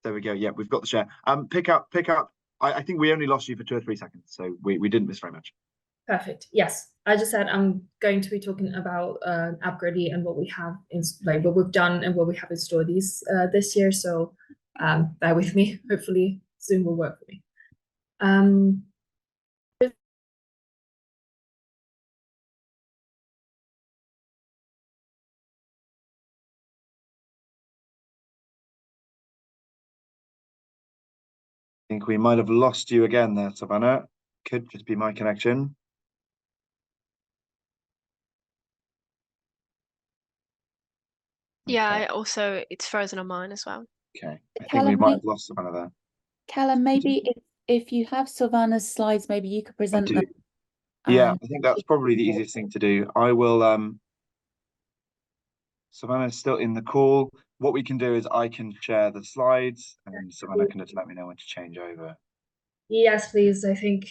There we go. Yeah, we've got the share. Pick up. I think we only lost you for 2 or 3 seconds, so we didn't miss very much. Perfect. Yes, I just said I'm going to be talking about AbGradE and what we have in, like, what we've done and what we have in store this year. So bear with me. Hopefully Zoom will work for me. I think we might have lost you again there, Silvana. Could just be my connection. Yeah, Okay. it's frozen on mine as well. Okay, I think we Callum, might have lost Silvana there. Callum, maybe if you have Silvana's slides, maybe you could I present do. them. Yeah, I think that's probably the easiest thing to do. I will, Silvana's still in the call. What we can do is I can share the slides and Silvana can just let me know when to change over. Yes, please. I think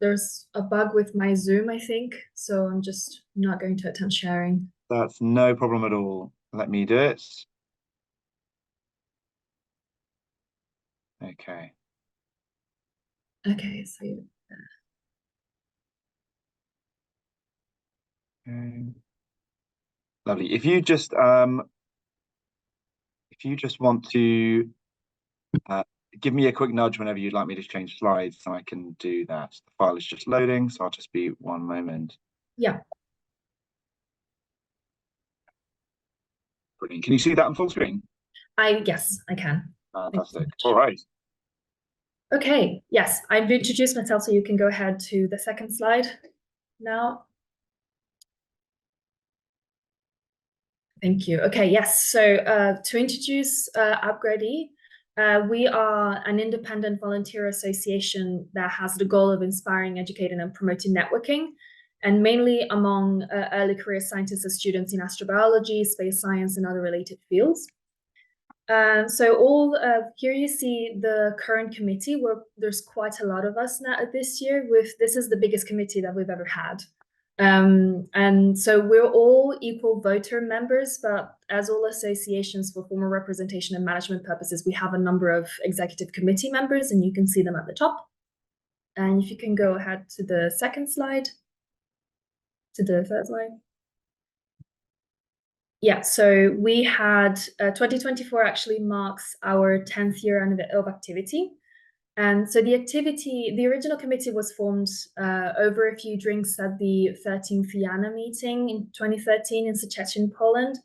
there's a bug with my Zoom, I think. So I'm just not going to attempt sharing. That's no problem at all. Let me do it. Okay. Okay, so Lovely. If you just want to give me a quick nudge whenever you'd like me to change slides, so I can do that. The file is just loading, so I'll just be one moment. yeah. Brilliant. Can you see that on full screen? Yes, I can. Fantastic. All right. Okay, yes, I've introduced myself, so you can go ahead to the second slide now. Thank you. Okay, yes, so to introduce AbGradE, we are an independent volunteer association that has the goal of inspiring, educating, and promoting networking, and mainly among early career scientists and students in astrobiology, space science, and other related fields. So here you see the current committee, where there's quite a lot of us now this year. This is the biggest committee that we've ever had. And so we're all equal voter members, but as all associations for formal representation and management purposes, we have a number of executive committee members, and you can see them at the top. And if you can go ahead to the second slide, to the third slide. Yeah, so we had 2024 actually marks our 10th year of activity. And so the original committee was formed over a few drinks at the 13th IANA meeting in 2013 in Szczecin, Poland.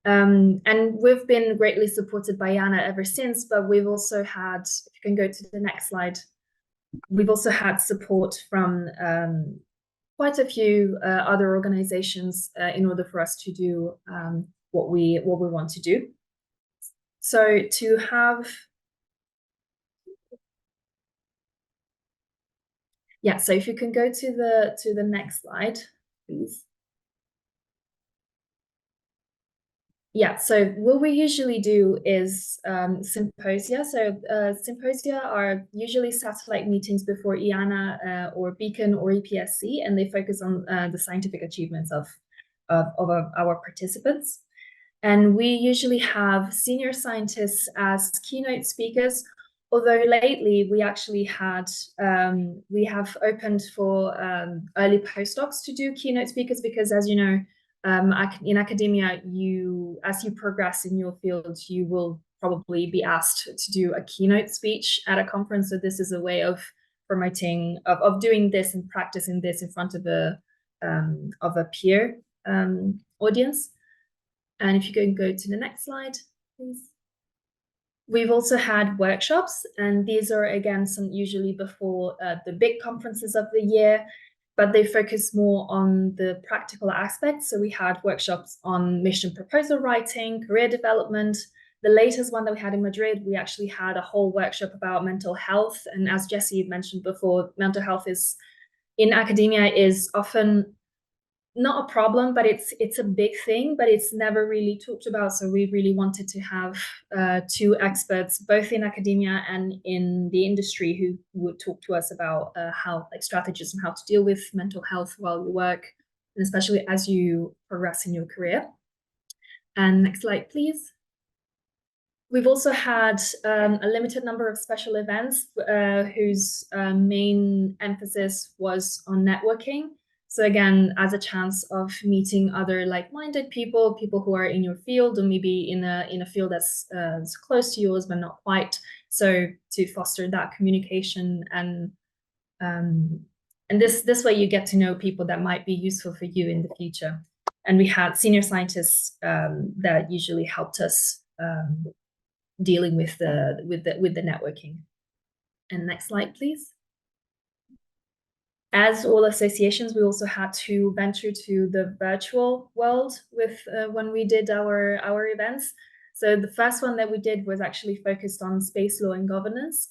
And we've been greatly supported by IANA ever since, but we've also had, if you can go to the next slide, we've also had support from quite a few other organizations in order for us to do what we want to do. So to have, yeah, so if you can go to the next slide, please. Yeah, so what we usually do is symposia. So symposia are usually satellite meetings before IANA or Beacon or EPSC, and they focus on the scientific achievements of our participants. And we usually have senior scientists as keynote speakers, although lately we actually had, we have opened for early postdocs to do keynote speakers, because as you know, in academia, as you progress in your field, you will probably be asked to do a keynote speech at a conference. So this is a way of promoting, of doing this and practicing this in front of a peer audience. And if you can go to the next slide, please. We've also had workshops, and these are again usually before the big conferences of the year, but they focus more on the practical aspects. So we had workshops on mission proposal writing, career development. The latest one that we had in Madrid, we actually had a whole workshop about mental health. And as Jessie mentioned before, mental health in academia is often not a problem, but it's a big thing, but it's never really talked about. So we really wanted to have two experts, both in academia and in the industry, who would talk to us about strategies and how to deal with mental health while you work, and especially as you progress in your career. And next slide, please. We've also had a limited number of special events whose main emphasis was on networking. So again, as a chance of meeting other like-minded people who are in your field, or maybe in a field that's close to yours but not quite. So to foster that communication, and this way you get to know people that might be useful for you in the future. And we had senior scientists that usually helped us dealing with the networking. And next slide, please. As all associations, we also had to venture to the virtual world with when we did our events. So the first one that we did was actually focused on space law and governance.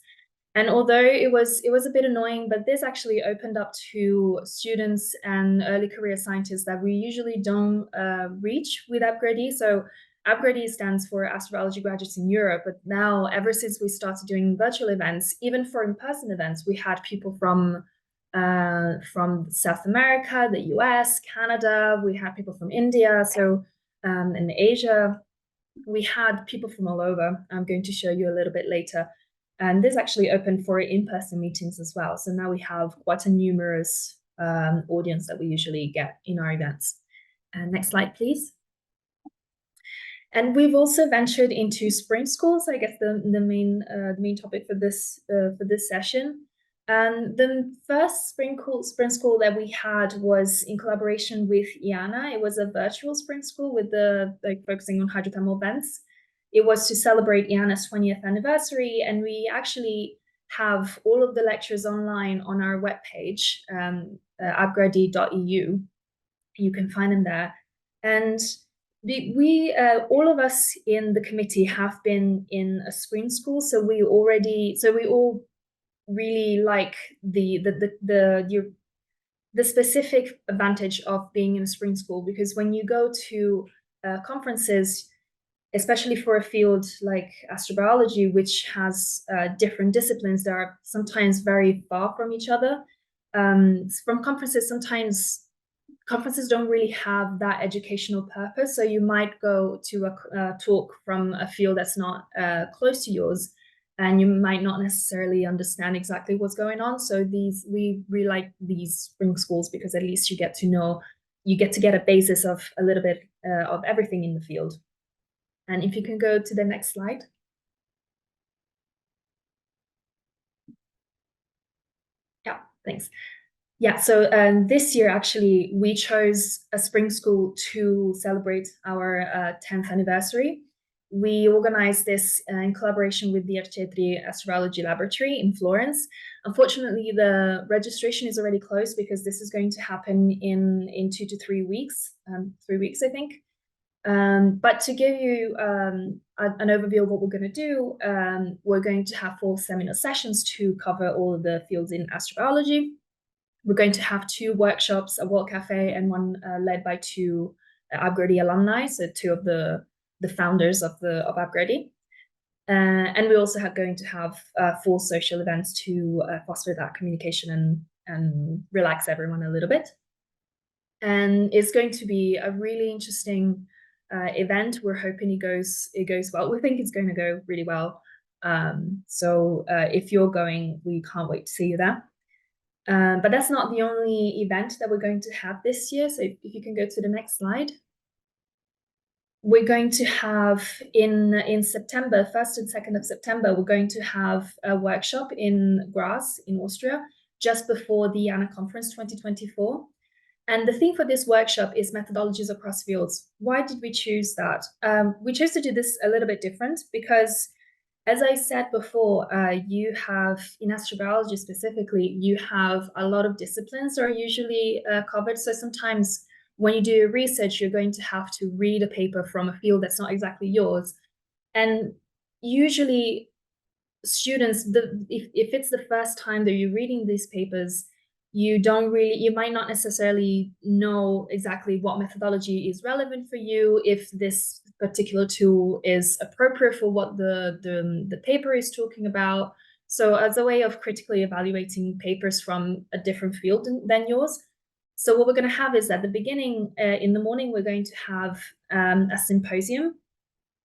And although it was a bit annoying, but this actually opened up to students and early career scientists that we usually don't reach with AbGradE. So AbGradE stands for Astrobiology Graduates in Europe, but now ever since we started doing virtual events, even for in-person events, we had people from South America, the US, Canada, we had people from India, so in Asia, we had people from all over. I'm going to show you a little bit later. And this actually opened for in-person meetings as well. So now we have quite a numerous audience that we usually get in our events. Next slide, please. And we've also ventured into spring schools, I guess the main topic for this session. And the first spring school that we had was in collaboration with IANA. It was a virtual spring school with focusing on hydrothermal vents. It was to celebrate IANA's 20th anniversary, and we actually have all of the lectures online on our webpage, abgrade.eu. You can find them there. And we all of us in the committee have been in a spring school, so we all really like the specific advantage of being in a spring school, because when you go to conferences, especially for a field like astrobiology, which has different disciplines that are sometimes very far from each other, from conferences, sometimes conferences don't really have that educational purpose. So you might go to a talk from a field that's not close to yours, and you might not necessarily understand exactly what's going on. So we really like these spring schools, because at least you get to get a basis of a little bit of everything in the field. And if you can go to the next slide. Yeah, thanks. Yeah, so this year, actually, we chose a spring school to celebrate our 10th anniversary. We organized this in collaboration with the Arcetri Astrobiology Laboratory in Florence. Unfortunately, the registration is already closed, because this is going to happen in 2 to 3 weeks, 3 weeks, I think. But to give you an overview of what we're going to do, we're going to have 4 seminar sessions to cover all of the fields in astrobiology. We're going to have 2 workshops, a walk cafe, and one led by 2 AbGradE alumni, so 2 of the founders of AbGradE. And we also are going to have 4 social events to foster that communication and relax everyone a little bit. And it's going to be a really interesting event. We're hoping it goes well. We think it's going to go really well. So if you're going, we can't wait to see you there. But that's not the only event that we're going to have this year. So if you can go to the next slide. We're going to have in September, 1st and 2nd of September, we're going to have a workshop in Graz in Austria, just before the IANA conference 2024. And the theme for this workshop is methodologies across fields. Why did we choose that? We chose to do this a little bit different because, as I said before, you have, in astrobiology specifically, you have a lot of disciplines that are usually covered. So sometimes when you do your research, you're going to have to read a paper from a field that's not exactly yours. And usually students, if it's the first time that you're reading these papers, you might not necessarily know exactly what methodology is relevant for you, if this particular tool is appropriate for what the paper is talking about. So as a way of critically evaluating papers from a different field than yours. So what we're going to have is at the beginning, in the morning, we're going to have a symposium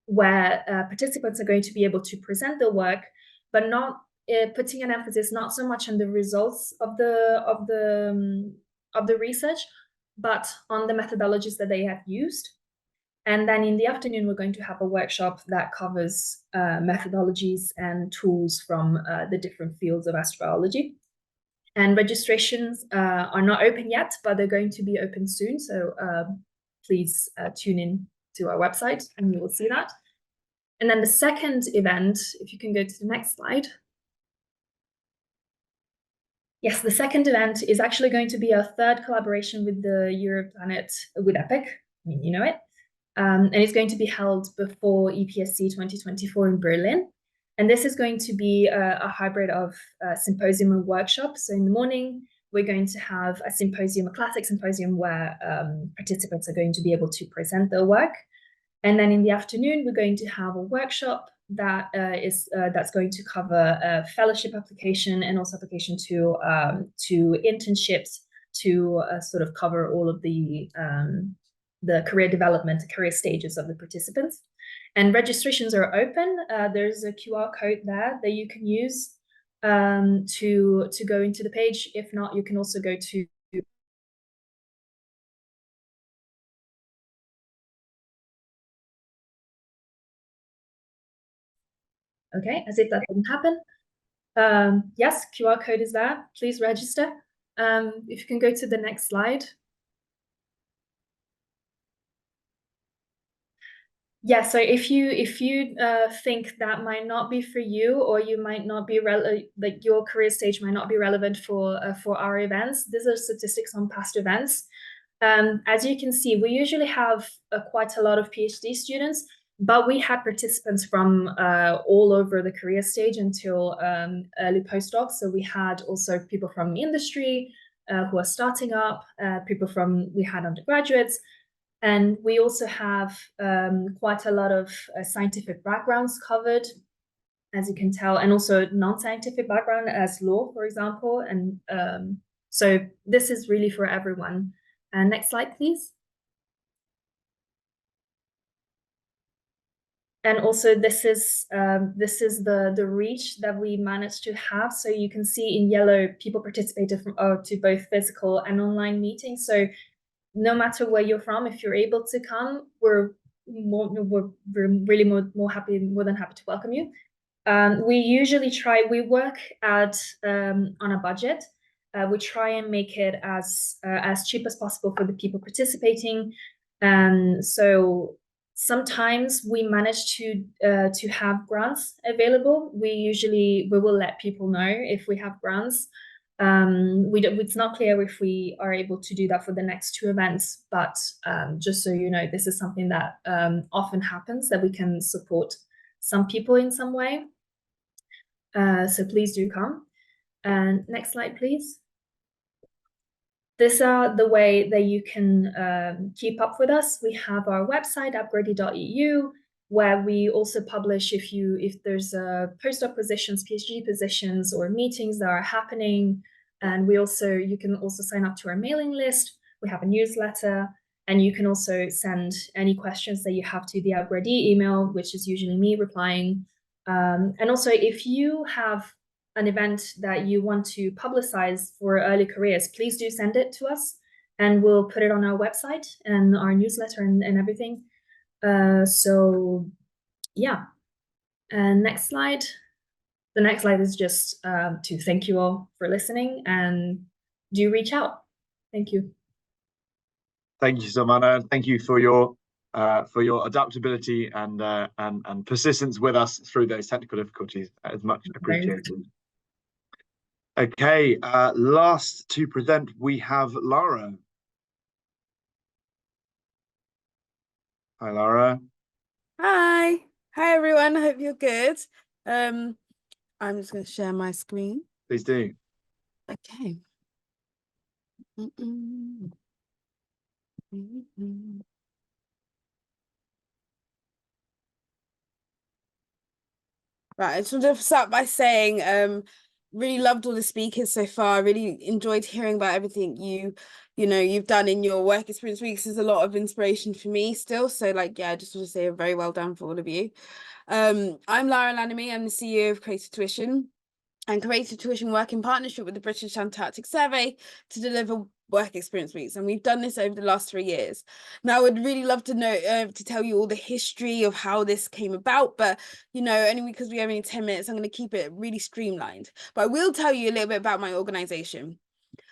where participants are going to be able to present their work, but not putting an emphasis not so much on the results of the of the research, but on the methodologies that they have used. And then in the afternoon, we're going to have a workshop that covers methodologies and tools from the different fields of astrobiology. And registrations are not open yet, but they're going to be open soon. So please tune in to our website and you will see that. And then the second event, if you can go to the next slide. Yes, the second event is actually going to be a third collaboration with the Europlanet with EPEC. I mean, you know it. And it's going to be held before EPSC 2024 in Berlin. And this is going to be a hybrid of symposium and workshop. So in the morning, we're going to have a symposium, a classic symposium where participants are going to be able to present their work. And then in the afternoon, we're going to have a workshop that that's going to cover fellowship application and also application to internships to sort of cover all of the career development, career stages of the participants. And registrations are open. There's a QR code there that you can use to go into the page. If not, you can also go to okay, as if that didn't happen. Yes, QR code is there. Please register. If you can go to the next slide. Yeah, so if you think that might not be for you, or you might not be like your career stage might not be relevant for our events, these are statistics on past events. As you can see, we usually have quite a lot of PhD students, but we had participants from all over the career stage until early postdocs. So we had also people from industry who are starting up, we had undergraduates. And we also have quite a lot of scientific backgrounds covered, as you can tell, and also non-scientific background as law, for example. And so this is really for everyone. Next slide, please. And also this is the reach that we managed to have. So you can see in yellow, people participated to both physical and online meetings. So no matter where you're from, if you're able to come, we're really more than happy to welcome you. We work on a budget. We try and make it as cheap as possible for the people participating. So sometimes we manage to have grants available. We will let people know if we have grants. It's not clear if we are able to do that for the next two events, but just so you know, this is something that often happens, that we can support some people in some way. So please do come. And next slide, please. These are the way that you can keep up with us. We have our website, abgrade.eu, where we also publish if there's postdoc positions, PhD positions, or meetings that are happening. And you can also sign up to our mailing list. We have a newsletter, and you can also send any questions that you have to the AbGradE email, which is usually me replying. And also, if you have an event that you want to publicize for early careers, please do send it to us, and we'll put it on our website and our newsletter and everything. So yeah, and next slide. The next slide is just to thank you all for listening, and do reach out. Thank you. Thank you, Silvana. Thank you for your adaptability and persistence with us through those technical difficulties. That is much appreciated. Okay, last to present, we have Lara. Hi, Lara. Hi everyone. I hope you're good. I'm just going to share my screen. Please do. Okay. Right, I just want to start by saying really loved all the speakers so far. Really enjoyed hearing about everything you've done in your work experience weeks. Is a lot of inspiration for me still. So I just want to say very well done for all of you. I'm Lara Lalemi. I'm the CEO of Carys Tuition. And Carys Tuition work in partnership with the British Antarctic Survey to deliver work experience weeks, and we've done this over the last 3 years. Now I would really love to know to tell you all the history of how this came about, but you know, only because we have only 10 minutes, I'm going to keep it really streamlined. But I will tell you a little bit about my organization.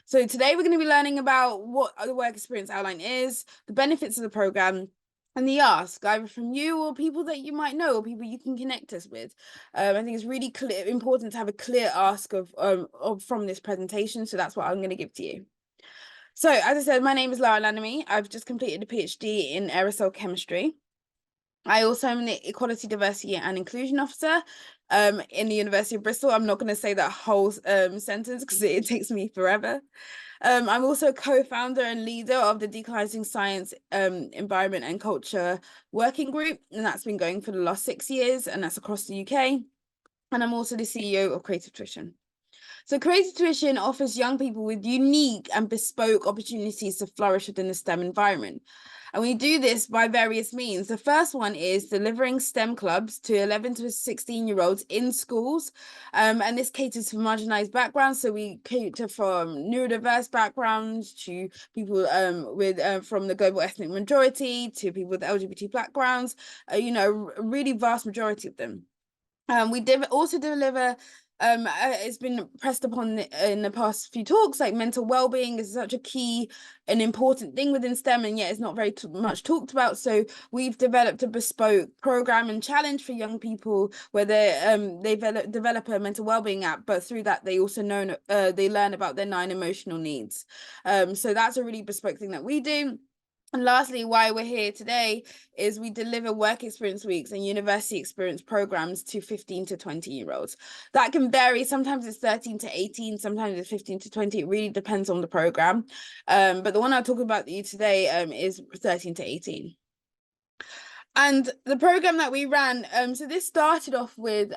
So today we're going to be learning about what the work experience outline is, the benefits of the program, and the ask, either from you or people that you might know or people you can connect us with. I think it's really important to have a clear ask of from this presentation, so that's what I'm going to give to you. So, as I said, my name is Lara Lalemi. I've just completed a PhD in aerosol chemistry. I also am the Equality, Diversity and Inclusion Officer in the University of Bristol. I'm not going to say that whole sentence because it takes me forever. I'm also a co-founder and leader of the Decolonising Science, Environment and Culture Working Group, and that's been going for the last 6 years, and that's across the UK. And I'm also the CEO of Creative Tuition. So Creative Tuition offers young people with unique and bespoke opportunities to flourish within the STEM environment. And we do this by various means. The first one is delivering STEM clubs to 11 to 16-year-olds in schools. And this caters for marginalized backgrounds. So we cater from neurodiverse backgrounds to people from the global ethnic majority to people with LGBT backgrounds, you know, a really vast majority of them. We also deliver, it's been pressed upon in the past few talks, like mental well-being is such a key and important thing within STEM, and yet it's not very much talked about. So we've developed a bespoke program and challenge for young people where they develop a mental well-being app, but through that they also they learn about their 9 emotional needs. So that's a really bespoke thing that we do. And lastly, why we're here today is we deliver work experience weeks and university experience programs to 15 to 20-year-olds. That can vary. Sometimes it's 13 to 18, sometimes it's 15 to 20. It really depends on the program. But the one I'll talk about you today is 13 to 18. And the program that we ran, so this started off with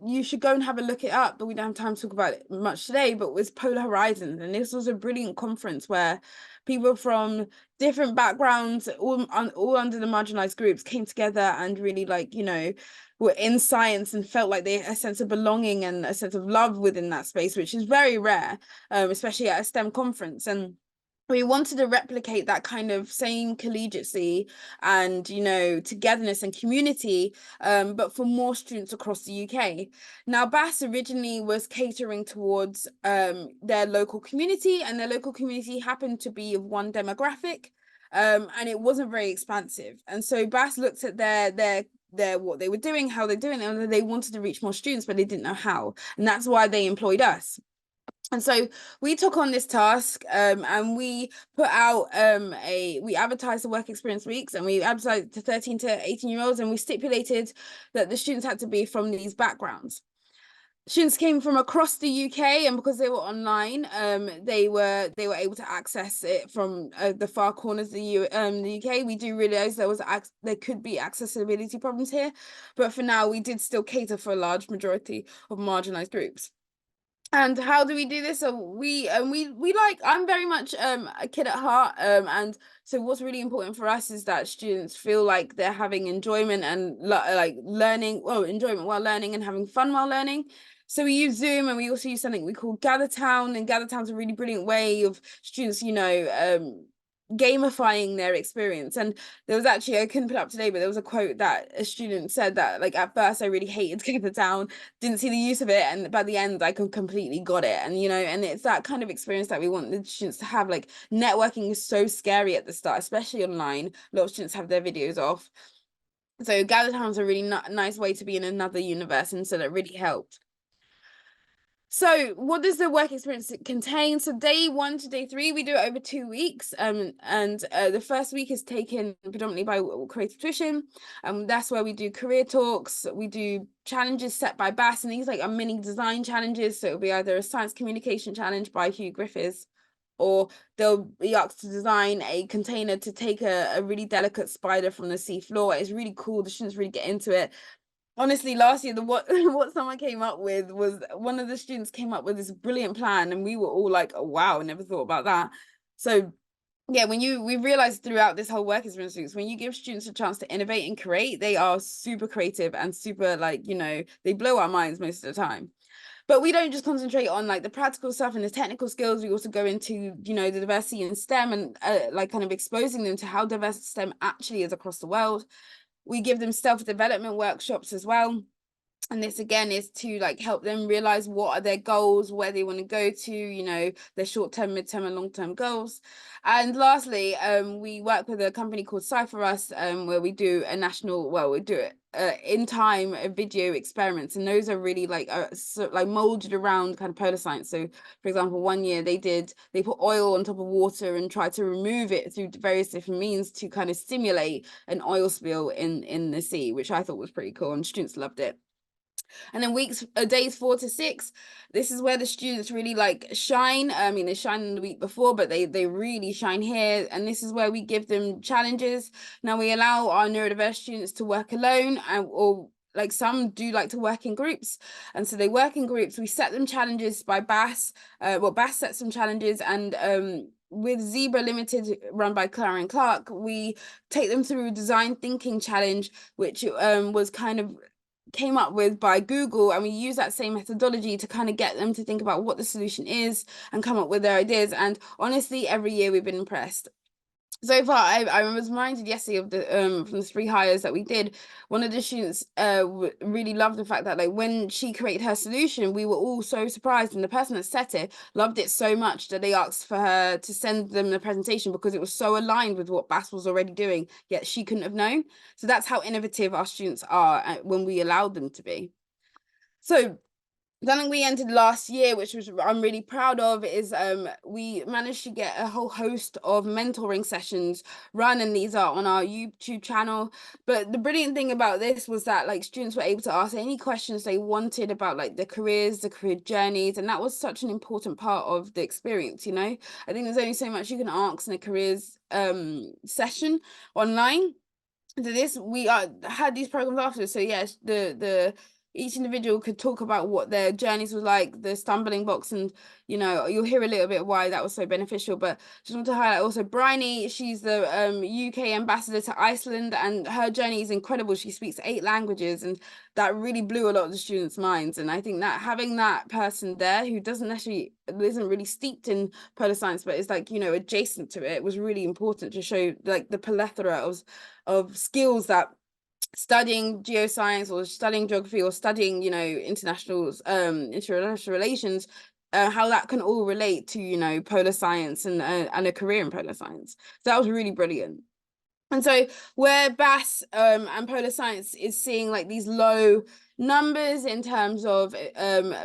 you should go and have a look it up, but we don't have time to talk about it much today, but it was Polar Horizons. And this was a brilliant conference where people from different backgrounds, all under the marginalized groups, came together and really, like, you know, were in science and felt like they had a sense of belonging and a sense of love within that space, which is very rare, especially at a STEM conference. And we wanted to replicate that kind of same collegiacy and, you know, togetherness and community, but for more students across the UK. Now, BAS originally was catering towards their local community, and their local community happened to be of one demographic, and it wasn't very expansive. And so BAS looked at their what they were doing, how they're doing it, and they wanted to reach more students, but they didn't know how. And that's why they employed us. And so we took on this task, and we put out we advertised the work experience weeks, and we advertised to 13 to 18-year-olds, and we stipulated that the students had to be from these backgrounds. Students came from across the UK, and because they were online, they were able to access it from the far corners of the UK. We do realize there could be accessibility problems here, but for now we did still cater for a large majority of marginalized groups. And how do we do this? So we I'm very much a kid at heart, and so what's really important for us is that students feel like they're having enjoyment and enjoyment while learning and having fun while learning. So we use Zoom, and we also use something we call GatherTown, and GatherTown's a really brilliant way of students, you know, gamifying their experience. And there was actually, I couldn't put it up today, but there was a quote that a student said that, like, at first I really hated GatherTown, didn't see the use of it, and by the end I completely got it. And, you know, and it's that kind of experience that we want the students to have. Like, networking is so scary at the start, especially online. A lot of students have their videos off, so GatherTown's a really nice way to be in another universe, and so that really helped. So what does the work experience contain? So day 1 to day 3, we do it over 2 weeks. And the first week is taken predominantly by Creative Tuition. That's where we do career talks. We do challenges set by BAS, and these like are mini design challenges. So it'll be either a science communication challenge by Hugh Griffiths, or they'll be asked to design a container to take a really delicate spider from the seafloor. It's really cool. The students really get into it. Honestly, last year, what someone came up with was, one of the students came up with this brilliant plan, and we were all like, oh, wow, never thought about that. So yeah, we realized throughout this whole work experience weeks, when you give students a chance to innovate and create, they are super creative and super, like, you know, they blow our minds most of the time. But we don't just concentrate on like the practical stuff and the technical skills. We also go into, you know, the diversity in STEM and like kind of exposing them to how diverse STEM actually is across the world. We give them self-development workshops as well. And this again is to like help them realize what are their goals, where they want to go to, you know, their short-term, mid-term and long-term goals. And lastly, we work with a company called Cypher Us, where we do a national, well, we do it in time video experiments, and those are really like molded around kind of polar science. So for example, one year they put oil on top of water and tried to remove it through various different means to kind of simulate an oil spill in the sea, which I thought was pretty cool, and students loved it. And then days 4 to 6, this is where the students really like shine. I mean, they shine in the week before, but they really shine here. And this is where we give them challenges. Now we allow our neurodiverse students to work alone, or like some do like to work in groups. And so they work in groups. We set them challenges by BAS. BAS sets some challenges, and with Zebra Limited, run by Clara and Clark, we take them through a design thinking challenge, which was kind of came up with by Google, and we use that same methodology to kind of get them to think about what the solution is and come up with their ideas. And honestly, every year we've been impressed. So far, I was reminded yesterday of the from the 3 hires that we did. One of the students really loved the fact that like when she created her solution, we were all so surprised, and the person that set it loved it so much that they asked for her to send them the presentation because it was so aligned with what BAS was already doing, yet she couldn't have known. So that's how innovative our students are when we allowed them to be. So something we entered last year, which I'm really proud of, is we managed to get a whole host of mentoring sessions run, and these are on our YouTube channel. But the brilliant thing about this was that like students were able to ask any questions they wanted about like their careers, the career journeys, and that was such an important part of the experience. You know, I think there's only so much you can ask in a careers session online. So this we had these programs after. So yes, each individual could talk about what their journeys was like, the stumbling blocks, and you know, you'll hear a little bit why that was so beneficial. But just want to highlight also Bryony. She's the UK ambassador to Iceland, and her journey is incredible. She speaks 8 languages, and that really blew a lot of the students' minds. And I think that having that person there who isn't really steeped in polar science, but is like, you know, adjacent to it, was really important to show like the plethora of skills that studying geoscience or studying geography or studying, you know, international relations, how that can all relate to, you know, polar science and a career in polar science. So that was really brilliant. And so where BAS and polar science is seeing like these low numbers in terms of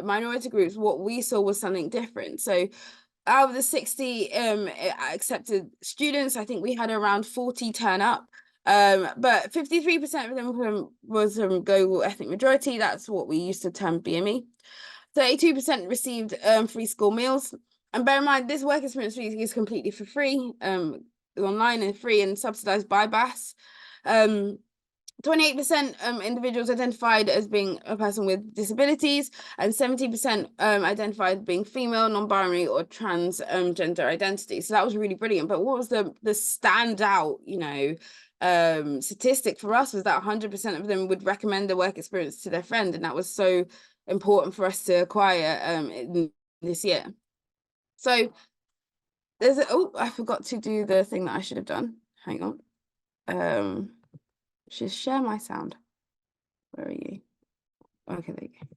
minority groups, what we saw was something different. So out of the 60 accepted students, I think we had around 40 turn up. But 53% of them was from global ethnic majority. That's what we used to term BME. 32% received free school meals. And bear in mind, this work experience is completely for free, online and free and subsidized by BAS. 28% individuals identified as being a person with disabilities, and 70% identified as being female, non-binary or transgender identity. So that was really brilliant. But what was the standout, you know, statistic for us was that 100% of them would recommend the work experience to their friend, and that was so important for us to acquire in this year. So there's I forgot to do the thing that I should have done. Hang on. Just share my sound. Where are you? Okay, there you go.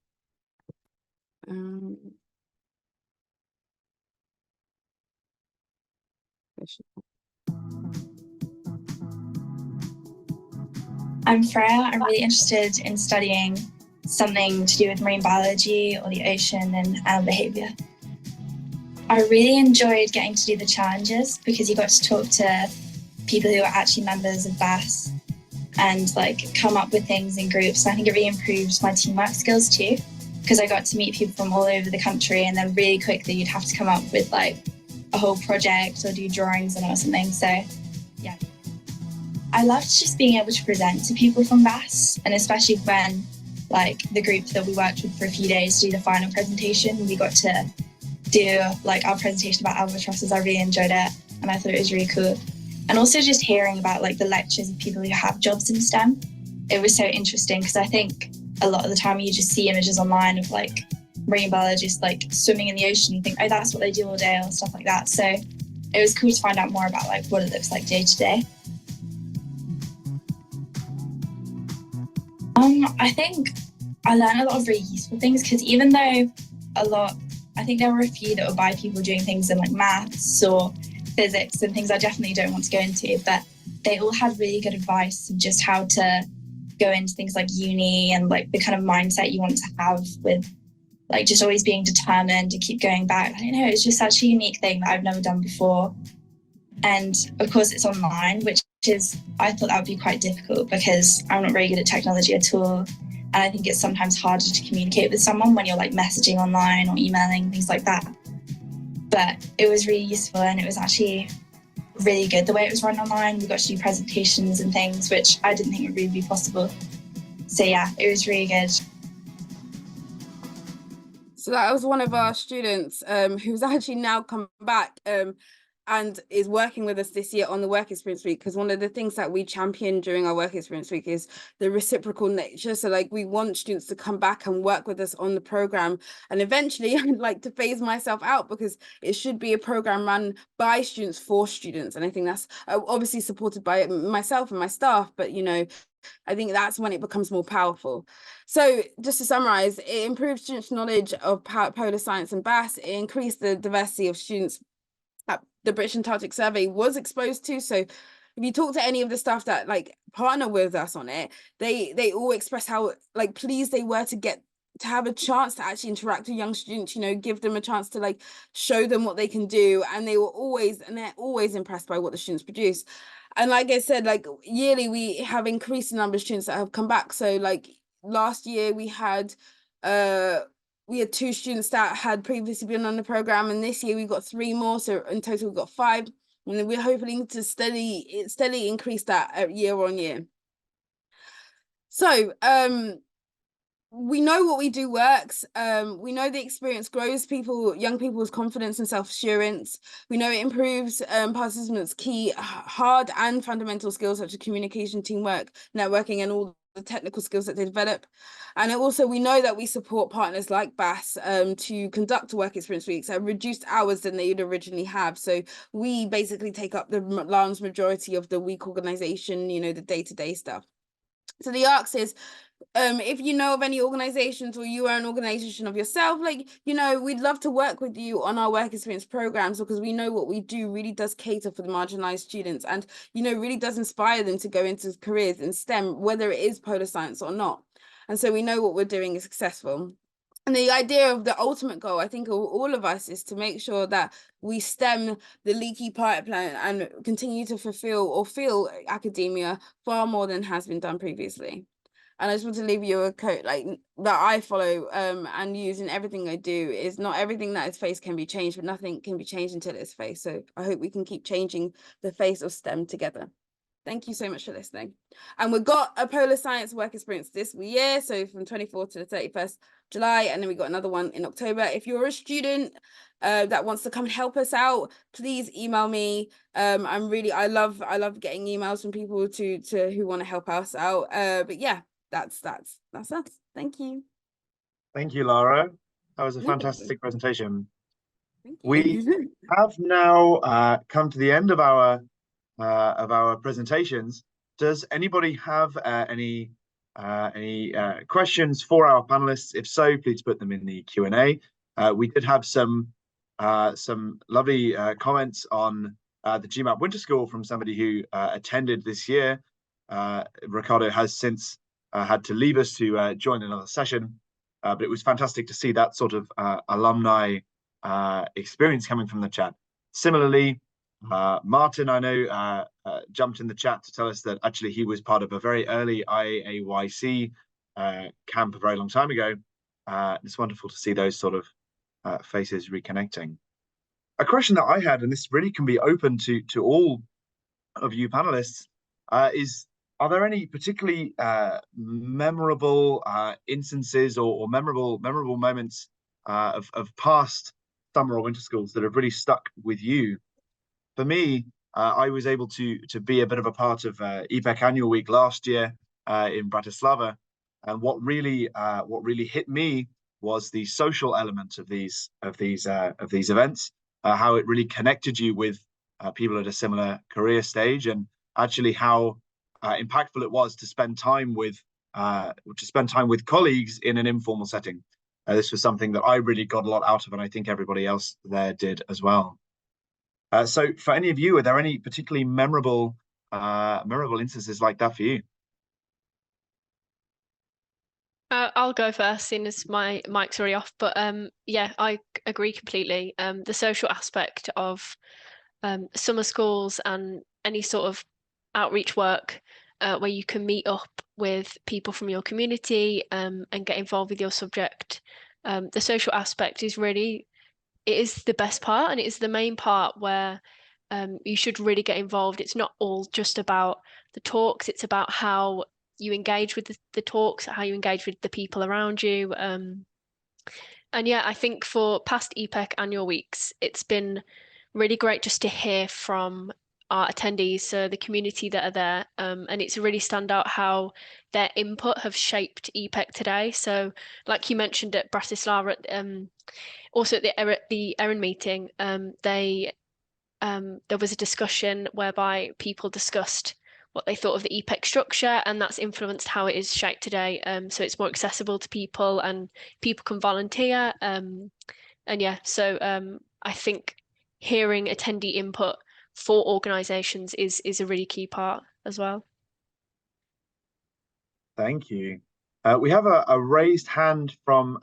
I'm Freya. I'm really interested in studying something to do with marine biology or the ocean and animal behaviour. I really enjoyed getting to do the challenges because you got to talk to people who are actually members of BAS and like come up with things in groups. And I think it really improves my teamwork skills too, because I got to meet people from all over the country, and then really quickly you'd have to come up with like a whole project or do drawings on it or something. So yeah. I loved just being able to present to people from BAS, and especially when like the group that we worked with for a few days do the final presentation, we got to do like our presentation about albatrosses. I really enjoyed it and I thought it was really cool. And also just hearing about like the lectures of people who have jobs in STEM. It was so interesting because I think a lot of the time you just see images online of like marine biologists like swimming in the ocean, you think, oh, that's what they do all day or stuff like that. So it was cool to find out more about like what it looks like day to day. I think I learned a lot of really useful things, because even though I think there were a few that were by people doing things in like maths or physics and things I definitely don't want to go into, but they all had really good advice of just how to go into things like uni and like the kind of mindset you want to have with like just always being determined to keep going back. I don't know, it's just such a unique thing that I've never done before. And of course it's online, which is, I thought that would be quite difficult because I'm not very good at technology at all. And I think it's sometimes harder to communicate with someone when you're like messaging online or emailing, things like that. But it was really useful, and it was actually really good the way it was run online. We got to do presentations and things, which I didn't think would really be possible. So yeah, it was really good. So that was one of our students who's actually now come back and is working with us this year on the Work Experience Week, because one of the things that we champion during our Work Experience Week is the reciprocal nature. So like we want students to come back and work with us on the program, and eventually I'd like to phase myself out, because it should be a program run by students for students, and I think that's obviously supported by myself and my staff, but you know, I think that's when it becomes more powerful. So just to summarize, it improved students' knowledge of polar science and BAS. It increased the diversity of students that the British Antarctic Survey was exposed to. So if you talk to any of the staff that like partner with us on it, they all express how like pleased they were to have a chance to actually interact with young students, you know, give them a chance to like show them what they can do. And they're always impressed by what the students produce. And like I said, like yearly we have increased the number of students that have come back. So like last year we had 2 students that had previously been on the program, and this year we got 3 more, so in total we've got 5, and we're hoping to steadily increase that year on year. So we know what we do works. We know the experience grows young people's confidence and self-assurance. We know it improves participants' key hard and fundamental skills such as communication, teamwork, networking, and all the technical skills that they develop. And also we know that we support partners like BAS to conduct Work Experience Weeks at reduced hours than they would originally have. So we basically take up the large majority of the week organization, you know, the day-to-day stuff. So the ARCS is, if you know of any organizations or you are an organization of yourself, like, you know, we'd love to work with you on our work experience programs, because we know what we do really does cater for the marginalized students, and, you know, really does inspire them to go into careers in STEM, whether it is polar science or not. And so we know what we're doing is successful. And the idea of the ultimate goal, I think, of all of us is to make sure that we stem the leaky pipeline and continue to fulfill or feel academia far more than has been done previously. And I just want to leave you a quote like that I follow and use in everything I do is, not everything that is faced can be changed, but nothing can be changed until it's faced. So I hope we can keep changing the face of STEM together. Thank you so much for listening. And we've got a polar science work experience this year, so from 24th to the 31st July, and then we got another one in October. If you're a student that wants to come and help us out, please email me. I love getting emails from people who want to help us out. But yeah, that's us. Thank you. Thank you, Lara. That was a fantastic presentation. We have now come to the end of our presentations. Does anybody have any questions for our panelists? If so, please put them in the Q&A. We did have some lovely comments on the GMAP Winter School from somebody who attended this year. Riccardo has since had to leave us to join another session, but it was fantastic to see that sort of alumni experience coming from the chat. Similarly, Martin, I know, jumped in the chat to tell us that actually he was part of a very early IAYC camp a very long time ago. It's wonderful to see those sort of faces reconnecting. A question that I had, and this really can be open to all of you panelists, is, are there any particularly memorable instances or memorable moments of past summer or winter schools that have really stuck with you? For me, I was able to be a bit of a part of EPEC Annual Week last year in Bratislava, and what really hit me was the social element of these events, how it really connected you with people at a similar career stage, and actually how impactful it was to spend time with colleagues in an informal setting. This was something that I really got a lot out of, and I think everybody else there did as well. So for any of you, are there any particularly memorable instances like that for you? I'll go first, seeing as my mic's already off. But yeah, I agree completely. The social aspect of summer schools and any sort of outreach work where you can meet up with people from your community and get involved with your subject. The social aspect is really, it is the best part, and it is the main part where you should really get involved. It's not all just about the talks, it's about how you engage with the talks, how you engage with the people around you. And yeah, I think for past EPEC annual weeks, it's been really great just to hear from our attendees, so the community that are there, and it's really stand out how their input have shaped EPEC today. So like you mentioned at Bratislava, also at the Erin meeting, there was a discussion whereby people discussed what they thought of the EPEC structure, and that's influenced how it is shaped today. So it's more accessible to people, and people can volunteer. And yeah, so I think hearing attendee input for organisations is a really key part as well. Thank you. We have a raised hand from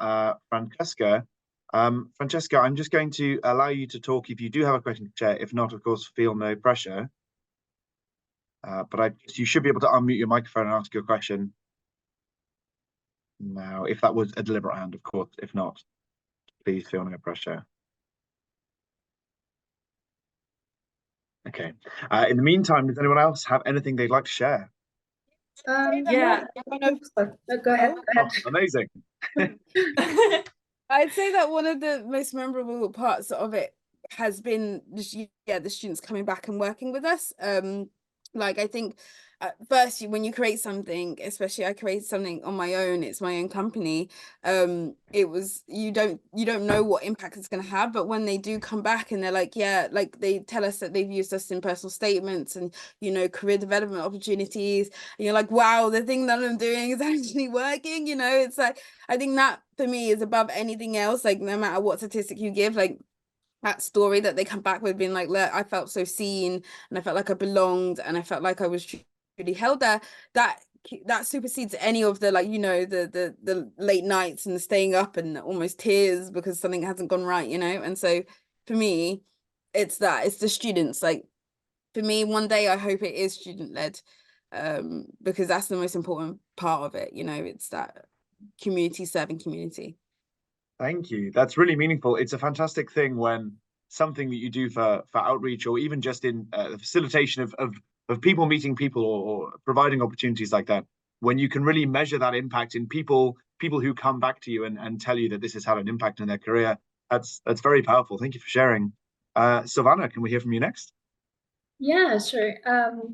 Francesca. Francesca, I'm just going to allow you to talk if you do have a question to share. If not, of course, feel no pressure. But you should be able to unmute your microphone and ask your question now, if that was a deliberate hand, of course. If not, please feel no pressure. Okay. In the meantime, does anyone else have anything they'd like to share? Yeah. Go ahead. Oh, amazing. I'd say that one of the most memorable parts of it has been the students coming back and working with us. Like, I think first, when you create something, especially I created something on my own, it's my own company, it was, you don't know what impact it's going to have, but when they do come back and they're like, yeah, like they tell us that they've used us in personal statements and, you know, career development opportunities, and you're like, wow, the thing that I'm doing is actually working, you know. It's like, I think that for me is above anything else. Like, no matter what statistic you give, like that story that they come back with being like, look, I felt so seen and I felt like I belonged and I felt like I was truly held there, that supersedes any of the, like, you know, the late nights and the staying up and almost tears because something hasn't gone right, you know. And so for me, it's the students. Like, for me, one day I hope it is student-led, because that's the most important part of it, you know. It's that community, serving community. Thank you. That's really meaningful. It's a fantastic thing when something that you do for outreach, or even just in the facilitation of people meeting people, or providing opportunities like that, when you can really measure that impact in people who come back to you and tell you that this has had an impact in their career. That's very powerful. Thank you for sharing. Silvana, can we hear from you next? Yeah, sure.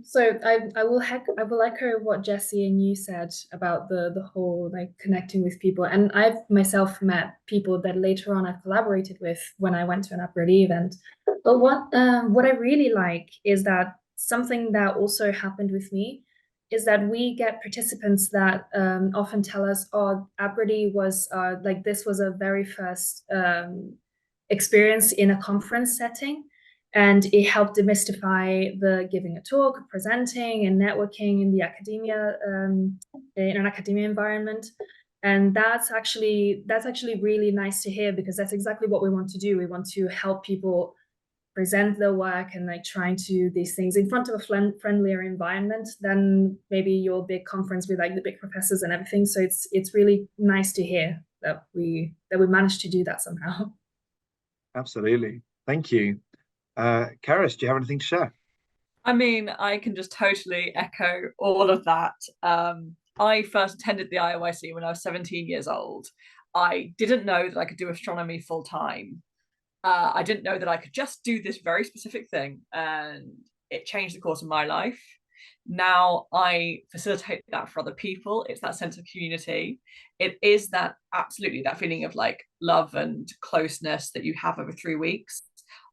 So I will echo what Jessie and you said about the whole, like, connecting with people. And I've myself met people that later on I've collaborated with when I went to an AbGradE event. But what I really like is that something that also happened with me is that we get participants that often tell us, oh, AbGradE was like, this was a very first experience in a conference setting. And it helped demystify the giving a talk, presenting, and networking in the academia, in an academia environment. And that's actually really nice to hear, because that's exactly what we want to do. We want to help people present their work and, like, trying to do these things in front of a friendlier environment than maybe your big conference with, like, the big professors and everything. So it's really nice to hear that we managed to do that somehow. Absolutely. Thank you. Carys, do you have anything to share? I mean, I can just totally echo all of that. I first attended the IAYC when I was 17 years old. I didn't know that I could do astronomy full time. I didn't know that I could just do this very specific thing, and it changed the course of my life. Now I facilitate that for other people. It's that sense of community. It is that absolutely that feeling of like love and closeness that you have over 3 weeks.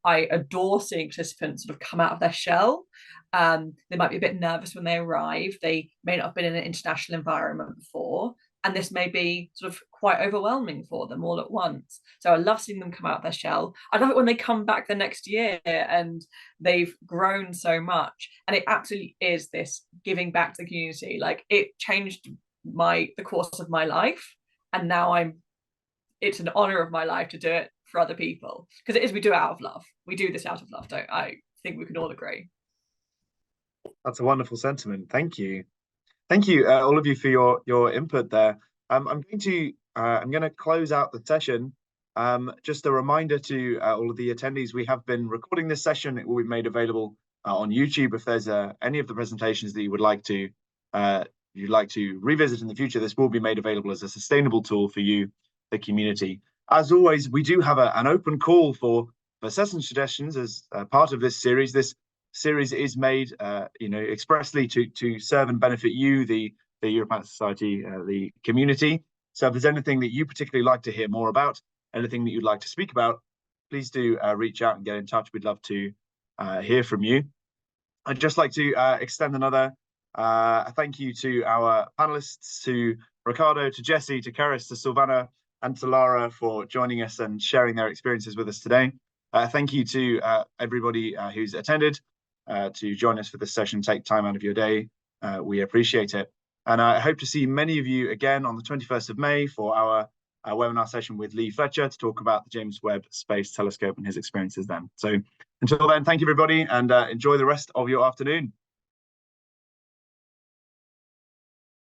I adore seeing participants sort of come out of their shell. They might be a bit nervous when they arrive. They may not have been in an international environment before, and this may be sort of quite overwhelming for them all at once. So I love seeing them come out of their shell. I love it when they come back the next year and they've grown so much. And it absolutely is this giving back to the community. Like, it changed the course of my life, and now it's an honor of my life to do it for other people, because we do it out of love. We do this out of love, don't I think we can all agree. That's a wonderful sentiment. Thank you. Thank you, all of you, for your input there. I'm going to close out the session. Just a reminder to all of the attendees, we have been recording this session. It will be made available on YouTube. If there's any of the presentations that you would like to revisit in the future, this will be made available as a sustainable tool for you, the community. As always, we do have an open call for session suggestions as part of this series. This series is made expressly to serve and benefit you, the Europlanet Society, the community. So if there's anything that you particularly like to hear more about, anything that you'd like to speak about, please do reach out and get in touch. We'd love to hear from you. I'd just like to extend another thank you to our panelists, to Riccardo, to Jessie, to Carys, to Silvana, and to Lara for joining us and sharing their experiences with us today. Thank you to everybody who's attended to join us for this session. Take time out of your day. We appreciate it. And I hope to see many of you again on the 21st of May for our webinar session with Lee Fletcher to talk about the James Webb Space Telescope and his experiences then. So until then, thank you, everybody, and enjoy the rest of your afternoon.